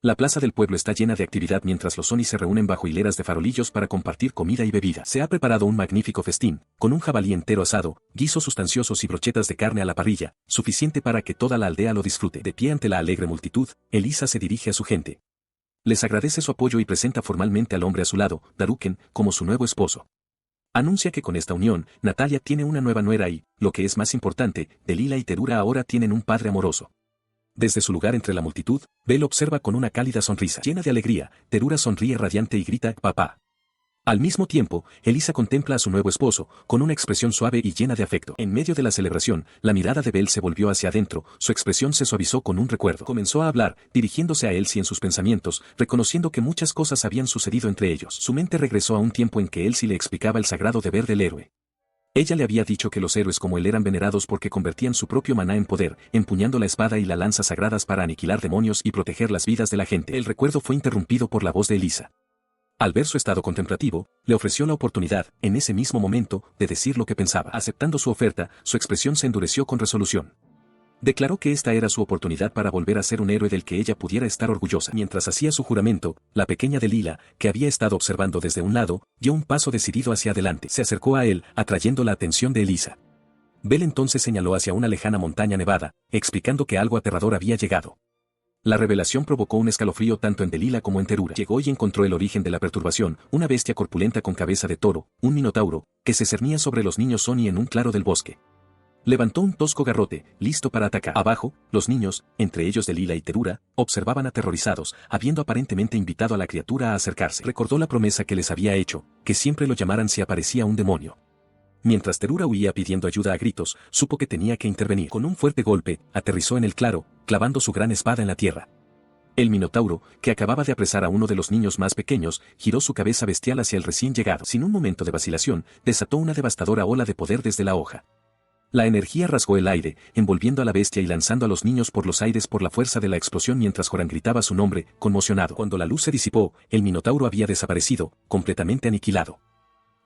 La plaza del pueblo está llena de actividad mientras los Oni se reúnen bajo hileras de farolillos para compartir comida y bebida. Se ha preparado un magnífico festín, con un jabalí entero asado, guisos sustanciosos y brochetas de carne a la parrilla, suficiente para que toda la aldea lo disfrute. De pie ante la alegre multitud, Elisa se dirige a su gente. Les agradece su apoyo y presenta formalmente al hombre a su lado, Daruken, como su nuevo esposo. Anuncia que con esta unión, Natalia tiene una nueva nuera y, lo que es más importante, Delila y Terura ahora tienen un padre amoroso. Desde su lugar entre la multitud, Bell observa con una cálida sonrisa. Llena de alegría, Terura sonríe radiante y grita, «¡Papá!». Al mismo tiempo, Elisa contempla a su nuevo esposo, con una expresión suave y llena de afecto. En medio de la celebración, la mirada de Bell se volvió hacia adentro, su expresión se suavizó con un recuerdo. Comenzó a hablar, dirigiéndose a Elsie en sus pensamientos, reconociendo que muchas cosas habían sucedido entre ellos. Su mente regresó a un tiempo en que Elsie le explicaba el sagrado deber del héroe. Ella le había dicho que los héroes como él eran venerados porque convertían su propio maná en poder, empuñando la espada y la lanza sagradas para aniquilar demonios y proteger las vidas de la gente. El recuerdo fue interrumpido por la voz de Elisa. Al ver su estado contemplativo, le ofreció la oportunidad, en ese mismo momento, de decir lo que pensaba. Aceptando su oferta, su expresión se endureció con resolución. Declaró que esta era su oportunidad para volver a ser un héroe del que ella pudiera estar orgullosa. Mientras hacía su juramento, la pequeña Delila, que había estado observando desde un lado, dio un paso decidido hacia adelante. Se acercó a él, atrayendo la atención de Elisa. Bell entonces señaló hacia una lejana montaña nevada, explicando que algo aterrador había llegado. La revelación provocó un escalofrío tanto en Delilah como en Terura. Llegó y encontró el origen de la perturbación, una bestia corpulenta con cabeza de toro, un minotauro, que se cernía sobre los niños Sony en un claro del bosque. Levantó un tosco garrote, listo para atacar. Abajo, los niños, entre ellos Delilah y Terura, observaban aterrorizados, habiendo aparentemente invitado a la criatura a acercarse. Recordó la promesa que les había hecho, que siempre lo llamaran si aparecía un demonio. Mientras Terura huía pidiendo ayuda a gritos, supo que tenía que intervenir. Con un fuerte golpe, aterrizó en el claro, clavando su gran espada en la tierra. El minotauro, que acababa de apresar a uno de los niños más pequeños, giró su cabeza bestial hacia el recién llegado. Sin un momento de vacilación, desató una devastadora ola de poder desde la hoja. La energía rasgó el aire, envolviendo a la bestia y lanzando a los niños por los aires por la fuerza de la explosión mientras Joran gritaba su nombre, conmocionado. Cuando la luz se disipó, el minotauro había desaparecido, completamente aniquilado.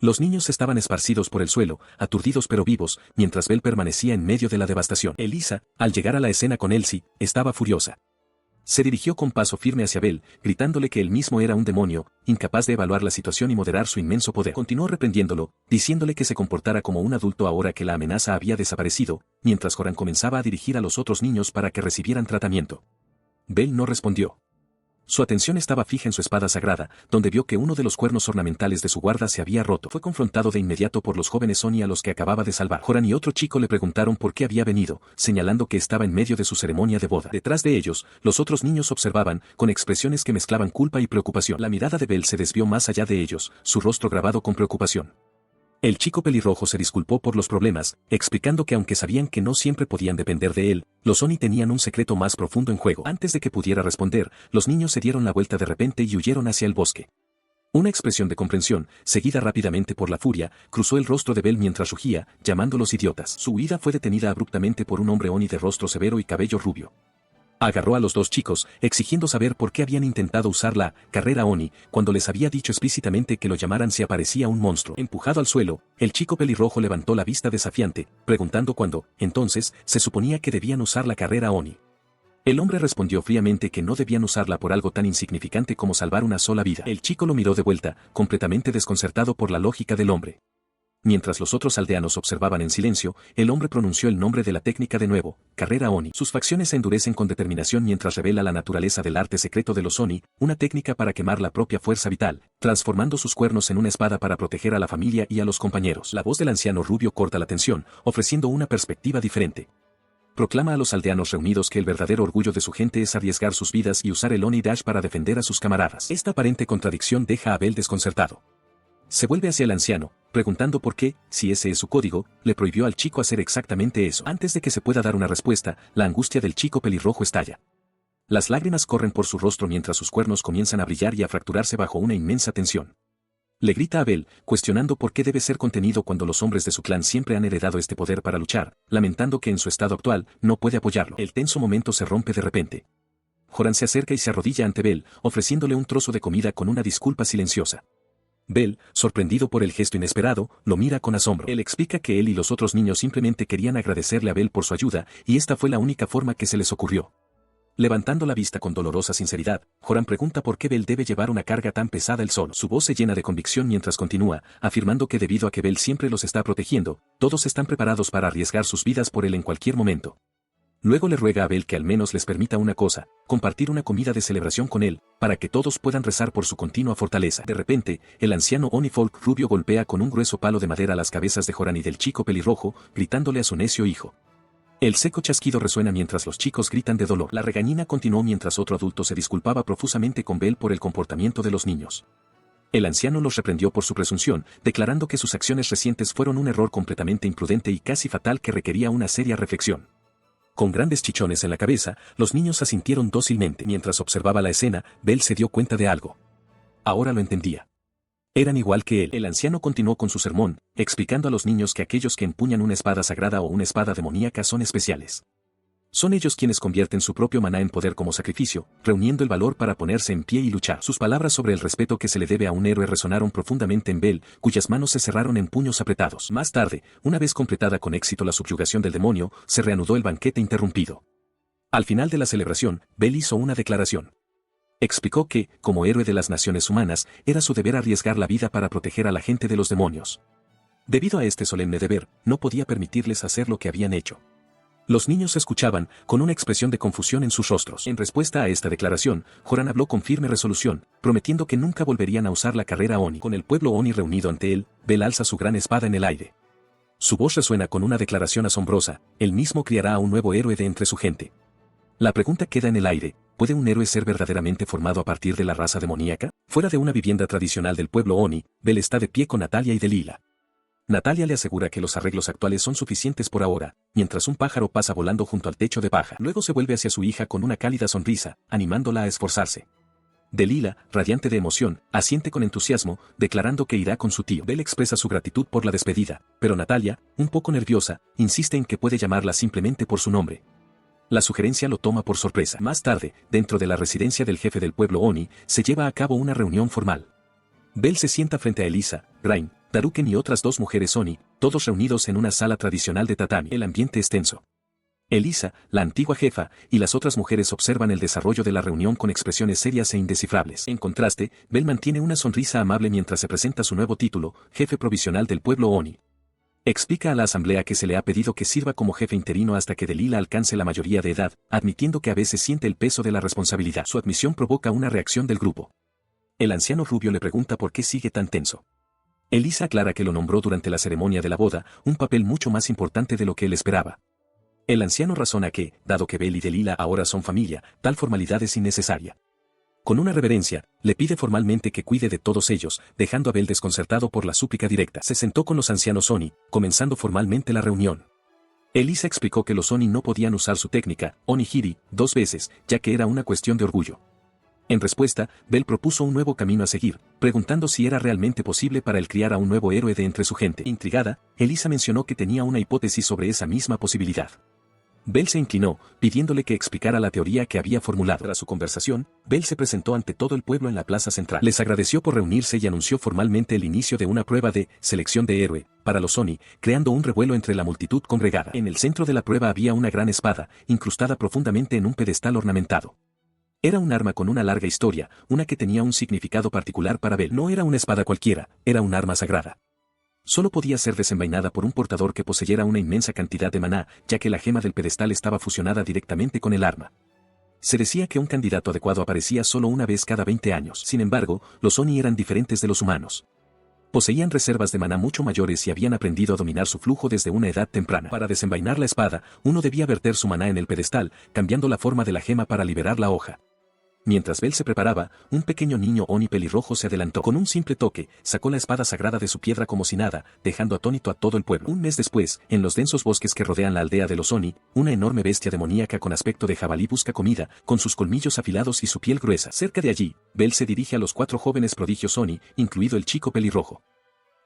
Los niños estaban esparcidos por el suelo, aturdidos pero vivos, mientras Belle permanecía en medio de la devastación. Elisa, al llegar a la escena con Elsie, estaba furiosa. Se dirigió con paso firme hacia Belle, gritándole que él mismo era un demonio, incapaz de evaluar la situación y moderar su inmenso poder. Continuó reprendiéndolo, diciéndole que se comportara como un adulto ahora que la amenaza había desaparecido, mientras Joran comenzaba a dirigir a los otros niños para que recibieran tratamiento. Belle no respondió. Su atención estaba fija en su espada sagrada, donde vio que uno de los cuernos ornamentales de su guarda se había roto. Fue confrontado de inmediato por los jóvenes Sony a los que acababa de salvar. Joran y otro chico le preguntaron por qué había venido, señalando que estaba en medio de su ceremonia de boda. Detrás de ellos, los otros niños observaban, con expresiones que mezclaban culpa y preocupación. La mirada de Belle se desvió más allá de ellos, su rostro grabado con preocupación. El chico pelirrojo se disculpó por los problemas, explicando que aunque sabían que no siempre podían depender de él, los Sony tenían un secreto más profundo en juego. Antes de que pudiera responder, los niños se dieron la vuelta de repente y huyeron hacia el bosque. Una expresión de comprensión, seguida rápidamente por la furia, cruzó el rostro de Belle mientras rugía, llamándolos idiotas. Su huida fue detenida abruptamente por un hombre Oni de rostro severo y cabello rubio. Agarró a los dos chicos, exigiendo saber por qué habían intentado usar la carrera Oni, cuando les había dicho explícitamente que lo llamaran si aparecía un monstruo. Empujado al suelo, el chico pelirrojo levantó la vista desafiante, preguntando cuándo, entonces, se suponía que debían usar la carrera Oni. El hombre respondió fríamente que no debían usarla por algo tan insignificante como salvar una sola vida. El chico lo miró de vuelta, completamente desconcertado por la lógica del hombre. Mientras los otros aldeanos observaban en silencio, el hombre pronunció el nombre de la técnica de nuevo, carrera Oni. Sus facciones se endurecen con determinación mientras revela la naturaleza del arte secreto de los Oni, una técnica para quemar la propia fuerza vital, transformando sus cuernos en una espada para proteger a la familia y a los compañeros. La voz del anciano rubio corta la tensión, ofreciendo una perspectiva diferente. Proclama a los aldeanos reunidos que el verdadero orgullo de su gente es arriesgar sus vidas y usar el Oni Dash para defender a sus camaradas. Esta aparente contradicción deja a Belle desconcertado. Se vuelve hacia el anciano, preguntando por qué, si ese es su código, le prohibió al chico hacer exactamente eso. Antes de que se pueda dar una respuesta, la angustia del chico pelirrojo estalla. Las lágrimas corren por su rostro mientras sus cuernos comienzan a brillar y a fracturarse bajo una inmensa tensión. Le grita a Belle, cuestionando por qué debe ser contenido cuando los hombres de su clan siempre han heredado este poder para luchar, lamentando que en su estado actual no puede apoyarlo. El tenso momento se rompe de repente. Joran se acerca y se arrodilla ante Belle, ofreciéndole un trozo de comida con una disculpa silenciosa. Belle, sorprendido por el gesto inesperado, lo mira con asombro. Él explica que él y los otros niños simplemente querían agradecerle a Belle por su ayuda, y esta fue la única forma que se les ocurrió. Levantando la vista con dolorosa sinceridad, Joran pregunta por qué Belle debe llevar una carga tan pesada él solo. Su voz se llena de convicción mientras continúa, afirmando que debido a que Belle siempre los está protegiendo, todos están preparados para arriesgar sus vidas por él en cualquier momento. Luego le ruega a Belle que al menos les permita una cosa, compartir una comida de celebración con él, para que todos puedan rezar por su continua fortaleza. De repente, el anciano Onifolk rubio golpea con un grueso palo de madera las cabezas de Joran y del chico pelirrojo, gritándole a su necio hijo. El seco chasquido resuena mientras los chicos gritan de dolor. La regañina continuó mientras otro adulto se disculpaba profusamente con Belle por el comportamiento de los niños. El anciano los reprendió por su presunción, declarando que sus acciones recientes fueron un error completamente imprudente y casi fatal que requería una seria reflexión. Con grandes chichones en la cabeza, los niños asintieron dócilmente. Mientras observaba la escena, Belle se dio cuenta de algo. Ahora lo entendía. Eran igual que él. El anciano continuó con su sermón, explicando a los niños que aquellos que empuñan una espada sagrada o una espada demoníaca son especiales. Son ellos quienes convierten su propio maná en poder como sacrificio, reuniendo el valor para ponerse en pie y luchar. Sus palabras sobre el respeto que se le debe a un héroe resonaron profundamente en Belle, cuyas manos se cerraron en puños apretados. Más tarde, una vez completada con éxito la subyugación del demonio, se reanudó el banquete interrumpido. Al final de la celebración, Belle hizo una declaración. Explicó que, como héroe de las naciones humanas, era su deber arriesgar la vida para proteger a la gente de los demonios. Debido a este solemne deber, no podía permitirles hacer lo que habían hecho. Los niños escuchaban, con una expresión de confusión en sus rostros. En respuesta a esta declaración, Joran habló con firme resolución, prometiendo que nunca volverían a usar la carrera Oni. Con el pueblo Oni reunido ante él, Bel alza su gran espada en el aire. Su voz resuena con una declaración asombrosa: él mismo criará a un nuevo héroe de entre su gente. La pregunta queda en el aire: ¿puede un héroe ser verdaderamente formado a partir de la raza demoníaca? Fuera de una vivienda tradicional del pueblo Oni, Bel está de pie con Natalia y Delila. Natalia le asegura que los arreglos actuales son suficientes por ahora, mientras un pájaro pasa volando junto al techo de paja. Luego se vuelve hacia su hija con una cálida sonrisa, animándola a esforzarse. Delila, radiante de emoción, asiente con entusiasmo, declarando que irá con su tío. Bel expresa su gratitud por la despedida, pero Natalia, un poco nerviosa, insiste en que puede llamarla simplemente por su nombre. La sugerencia lo toma por sorpresa. Más tarde, dentro de la residencia del jefe del pueblo Oni, se lleva a cabo una reunión formal. Bel se sienta frente a Elisa, Grain, Daruken y otras dos mujeres Oni, todos reunidos en una sala tradicional de tatami. El ambiente es tenso. Elisa, la antigua jefa, y las otras mujeres observan el desarrollo de la reunión con expresiones serias e indescifrables. En contraste, Bel mantiene una sonrisa amable mientras se presenta su nuevo título, jefe provisional del pueblo Oni. Explica a la asamblea que se le ha pedido que sirva como jefe interino hasta que Delila alcance la mayoría de edad, admitiendo que a veces siente el peso de la responsabilidad. Su admisión provoca una reacción del grupo. El anciano rubio le pregunta por qué sigue tan tenso. Elisa aclara que lo nombró durante la ceremonia de la boda, un papel mucho más importante de lo que él esperaba. El anciano razona que, dado que Bel y Delila ahora son familia, tal formalidad es innecesaria. Con una reverencia, le pide formalmente que cuide de todos ellos, dejando a Bel desconcertado por la súplica directa. Se sentó con los ancianos Oni, comenzando formalmente la reunión. Elisa explicó que los Oni no podían usar su técnica, Onigiri, 2 veces, ya que era una cuestión de orgullo. En respuesta, Bel propuso un nuevo camino a seguir, preguntando si era realmente posible para él criar a un nuevo héroe de entre su gente. Intrigada, Elisa mencionó que tenía una hipótesis sobre esa misma posibilidad. Bel se inclinó, pidiéndole que explicara la teoría que había formulado. Tras su conversación, Bel se presentó ante todo el pueblo en la plaza central. Les agradeció por reunirse y anunció formalmente el inicio de una prueba de selección de héroe para los Oni, creando un revuelo entre la multitud congregada. En el centro de la prueba había una gran espada, incrustada profundamente en un pedestal ornamentado. Era un arma con una larga historia, una que tenía un significado particular para Bel. No era una espada cualquiera, era un arma sagrada. Solo podía ser desenvainada por un portador que poseyera una inmensa cantidad de maná, ya que la gema del pedestal estaba fusionada directamente con el arma. Se decía que un candidato adecuado aparecía solo una vez cada 20 años. Sin embargo, los Oni eran diferentes de los humanos. Poseían reservas de maná mucho mayores y habían aprendido a dominar su flujo desde una edad temprana. Para desenvainar la espada, uno debía verter su maná en el pedestal, cambiando la forma de la gema para liberar la hoja. Mientras Bel se preparaba, un pequeño niño Oni pelirrojo se adelantó. Con un simple toque, sacó la espada sagrada de su piedra como si nada, dejando atónito a todo el pueblo. Un mes después, en los densos bosques que rodean la aldea de los Oni, una enorme bestia demoníaca con aspecto de jabalí busca comida, con sus colmillos afilados y su piel gruesa. Cerca de allí, Bel se dirige a los 4 jóvenes prodigios Oni, incluido el chico pelirrojo.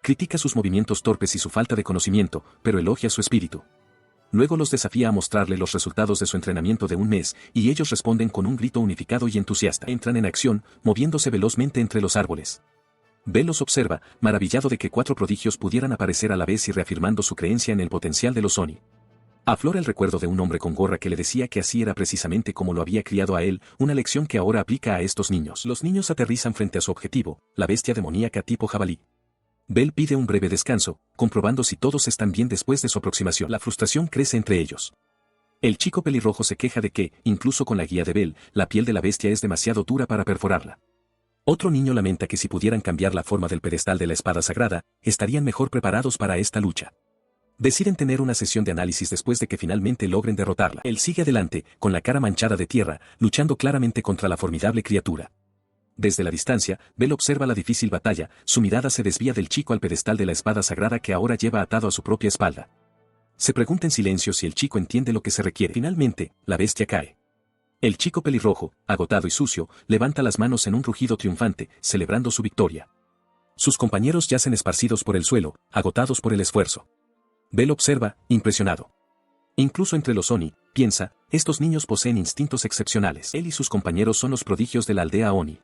Critica sus movimientos torpes y su falta de conocimiento, pero elogia su espíritu. Luego los desafía a mostrarle los resultados de su entrenamiento de un mes, y ellos responden con un grito unificado y entusiasta. Entran en acción, moviéndose velozmente entre los árboles. Bel los observa, maravillado de que 4 prodigios pudieran aparecer a la vez y reafirmando su creencia en el potencial de los Oni. Aflora el recuerdo de un hombre con gorra que le decía que así era precisamente como lo había criado a él, una lección que ahora aplica a estos niños. Los niños aterrizan frente a su objetivo, la bestia demoníaca tipo jabalí. Bel pide un breve descanso, comprobando si todos están bien después de su aproximación. La frustración crece entre ellos. El chico pelirrojo se queja de que, incluso con la guía de Bel, la piel de la bestia es demasiado dura para perforarla. Otro niño lamenta que si pudieran cambiar la forma del pedestal de la espada sagrada, estarían mejor preparados para esta lucha. Deciden tener una sesión de análisis después de que finalmente logren derrotarla. Él sigue adelante, con la cara manchada de tierra, luchando claramente contra la formidable criatura. Desde la distancia, Bel observa la difícil batalla, su mirada se desvía del chico al pedestal de la espada sagrada que ahora lleva atado a su propia espalda. Se pregunta en silencio si el chico entiende lo que se requiere. Finalmente, la bestia cae. El chico pelirrojo, agotado y sucio, levanta las manos en un rugido triunfante, celebrando su victoria. Sus compañeros yacen esparcidos por el suelo, agotados por el esfuerzo. Bel observa, impresionado. Incluso entre los Oni, piensa, estos niños poseen instintos excepcionales. Él y sus compañeros son los prodigios de la aldea Oni.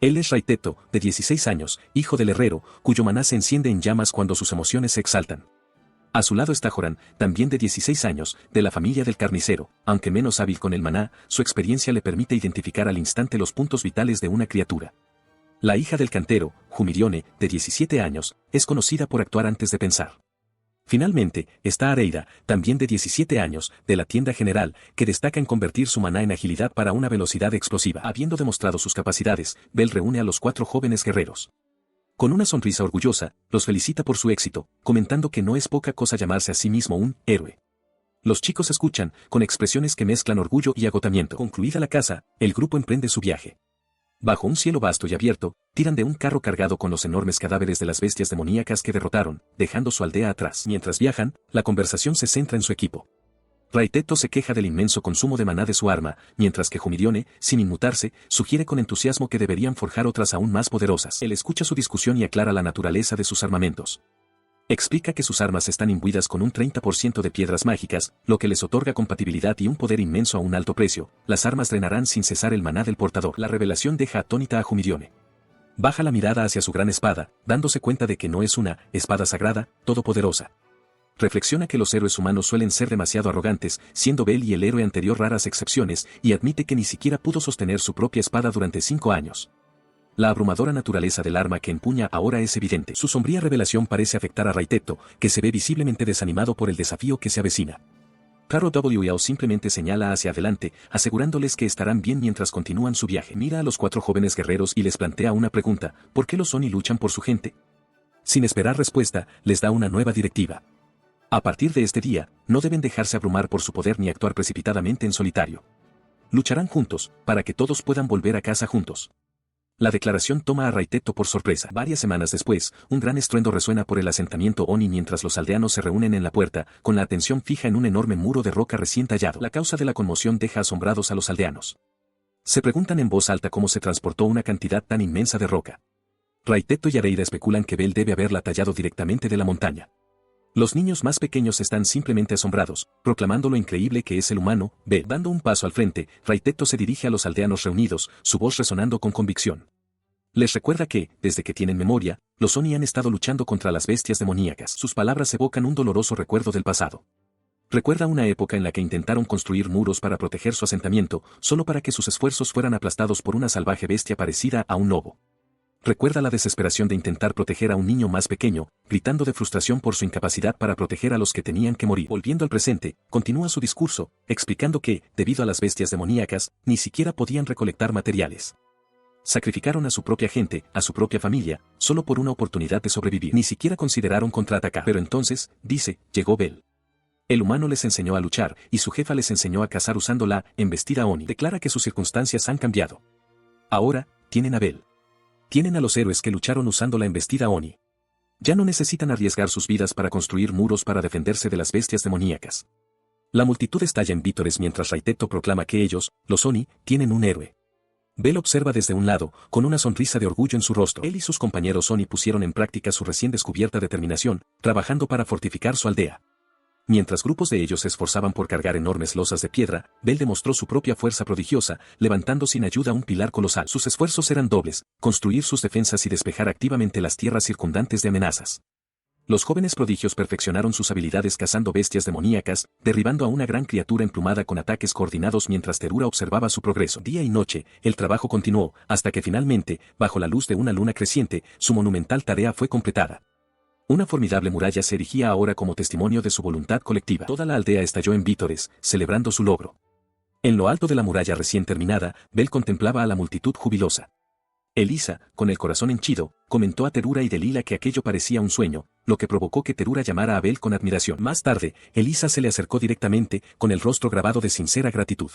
Él es Raiteto, de 16 años, hijo del herrero, cuyo maná se enciende en llamas cuando sus emociones se exaltan. A su lado está Joran, también de 16 años, de la familia del carnicero, aunque menos hábil con el maná, su experiencia le permite identificar al instante los puntos vitales de una criatura. La hija del cantero, Jumirione, de 17 años, es conocida por actuar antes de pensar. Finalmente, está Areida, también de 17 años, de la tienda general, que destaca en convertir su maná en agilidad para una velocidad explosiva. Habiendo demostrado sus capacidades, Bell reúne a los 4 jóvenes guerreros. Con una sonrisa orgullosa, los felicita por su éxito, comentando que no es poca cosa llamarse a sí mismo un héroe. Los chicos escuchan, con expresiones que mezclan orgullo y agotamiento. Concluida la caza, el grupo emprende su viaje. Bajo un cielo vasto y abierto, tiran de un carro cargado con los enormes cadáveres de las bestias demoníacas que derrotaron, dejando su aldea atrás. Mientras viajan, la conversación se centra en su equipo. Raiteto se queja del inmenso consumo de maná de su arma, mientras que Humirione, sin inmutarse, sugiere con entusiasmo que deberían forjar otras aún más poderosas. Él escucha su discusión y aclara la naturaleza de sus armamentos. Explica que sus armas están imbuidas con un 30% de piedras mágicas, lo que les otorga compatibilidad y un poder inmenso a un alto precio. Las armas drenarán sin cesar el maná del portador. La revelación deja atónita a Humirione. Baja la mirada hacia su gran espada, dándose cuenta de que no es una espada sagrada, todopoderosa. Reflexiona que los héroes humanos suelen ser demasiado arrogantes, siendo Bell y el héroe anterior raras excepciones, y admite que ni siquiera pudo sostener su propia espada durante 5 años. La abrumadora naturaleza del arma que empuña ahora es evidente. Su sombría revelación parece afectar a Raiteto, que se ve visiblemente desanimado por el desafío que se avecina. Caro W. simplemente señala hacia adelante, asegurándoles que estarán bien mientras continúan su viaje. Mira a los 4 jóvenes guerreros y les plantea una pregunta: ¿por qué los Oni luchan por su gente? Sin esperar respuesta, les da una nueva directiva. A partir de este día, no deben dejarse abrumar por su poder ni actuar precipitadamente en solitario. Lucharán juntos, para que todos puedan volver a casa juntos. La declaración toma a Raiteto por sorpresa. Varias semanas después, un gran estruendo resuena por el asentamiento Oni mientras los aldeanos se reúnen en la puerta, con la atención fija en un enorme muro de roca recién tallado. La causa de la conmoción deja asombrados a los aldeanos. Se preguntan en voz alta cómo se transportó una cantidad tan inmensa de roca. Raiteto y Areida especulan que Bell debe haberla tallado directamente de la montaña. Los niños más pequeños están simplemente asombrados, proclamando lo increíble que es el humano. Bell. Dando un paso al frente, Raiteto se dirige a los aldeanos reunidos, su voz resonando con convicción. Les recuerda que, desde que tienen memoria, los Oni han estado luchando contra las bestias demoníacas. Sus palabras evocan un doloroso recuerdo del pasado. Recuerda una época en la que intentaron construir muros para proteger su asentamiento, solo para que sus esfuerzos fueran aplastados por una salvaje bestia parecida a un lobo. Recuerda la desesperación de intentar proteger a un niño más pequeño, gritando de frustración por su incapacidad para proteger a los que tenían que morir. Volviendo al presente, continúa su discurso, explicando que, debido a las bestias demoníacas, ni siquiera podían recolectar materiales. Sacrificaron a su propia gente, a su propia familia, solo por una oportunidad de sobrevivir. Ni siquiera consideraron contraatacar. Pero entonces, dice, llegó Bell. El humano les enseñó a luchar, y su jefa les enseñó a cazar usando la embestida Oni. Declara que sus circunstancias han cambiado. Ahora, tienen a Bell. Tienen a los héroes que lucharon usando la embestida Oni. Ya no necesitan arriesgar sus vidas para construir muros para defenderse de las bestias demoníacas. La multitud estalla en vítores mientras Raiteto proclama que ellos, los Oni, tienen un héroe. Bell observa desde un lado, con una sonrisa de orgullo en su rostro. Él y sus compañeros Oni pusieron en práctica su recién descubierta determinación, trabajando para fortificar su aldea. Mientras grupos de ellos se esforzaban por cargar enormes losas de piedra, Bell demostró su propia fuerza prodigiosa, levantando sin ayuda un pilar colosal. Sus esfuerzos eran dobles: construir sus defensas y despejar activamente las tierras circundantes de amenazas. Los jóvenes prodigios perfeccionaron sus habilidades cazando bestias demoníacas, derribando a una gran criatura emplumada con ataques coordinados mientras Terura observaba su progreso. Día y noche, el trabajo continuó, hasta que finalmente, bajo la luz de una luna creciente, su monumental tarea fue completada. Una formidable muralla se erigía ahora como testimonio de su voluntad colectiva. Toda la aldea estalló en vítores, celebrando su logro. En lo alto de la muralla recién terminada, Bell contemplaba a la multitud jubilosa. Elisa, con el corazón henchido, comentó a Terura y Delila que aquello parecía un sueño, lo que provocó que Terura llamara a Bell con admiración. Más tarde, Elisa se le acercó directamente, con el rostro grabado de sincera gratitud.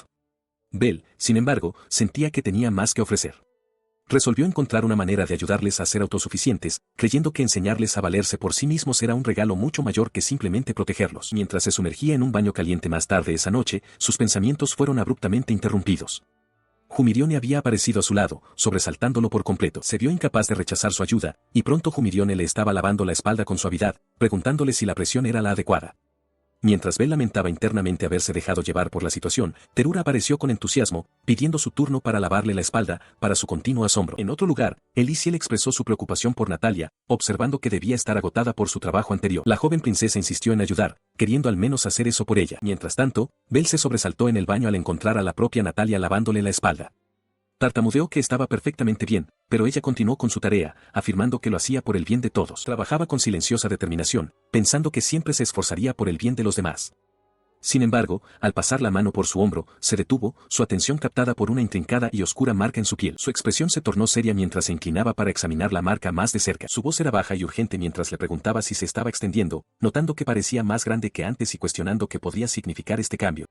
Bell, sin embargo, sentía que tenía más que ofrecer. Resolvió encontrar una manera de ayudarles a ser autosuficientes, creyendo que enseñarles a valerse por sí mismos era un regalo mucho mayor que simplemente protegerlos. Mientras se sumergía en un baño caliente más tarde esa noche, sus pensamientos fueron abruptamente interrumpidos. Humirione había aparecido a su lado, sobresaltándolo por completo. Se vio incapaz de rechazar su ayuda, y pronto Humirione le estaba lavando la espalda con suavidad, preguntándole si la presión era la adecuada. Mientras Bell lamentaba internamente haberse dejado llevar por la situación, Terura apareció con entusiasmo, pidiendo su turno para lavarle la espalda, para su continuo asombro. En otro lugar, Elisiel expresó su preocupación por Natalia, observando que debía estar agotada por su trabajo anterior. La joven princesa insistió en ayudar, queriendo al menos hacer eso por ella. Mientras tanto, Bell se sobresaltó en el baño al encontrar a la propia Natalia lavándole la espalda. Tartamudeó que estaba perfectamente bien, pero ella continuó con su tarea, afirmando que lo hacía por el bien de todos. Trabajaba con silenciosa determinación, pensando que siempre se esforzaría por el bien de los demás. Sin embargo, al pasar la mano por su hombro, se detuvo, su atención captada por una intrincada y oscura marca en su piel. Su expresión se tornó seria mientras se inclinaba para examinar la marca más de cerca. Su voz era baja y urgente mientras le preguntaba si se estaba extendiendo, notando que parecía más grande que antes y cuestionando qué podía significar este cambio.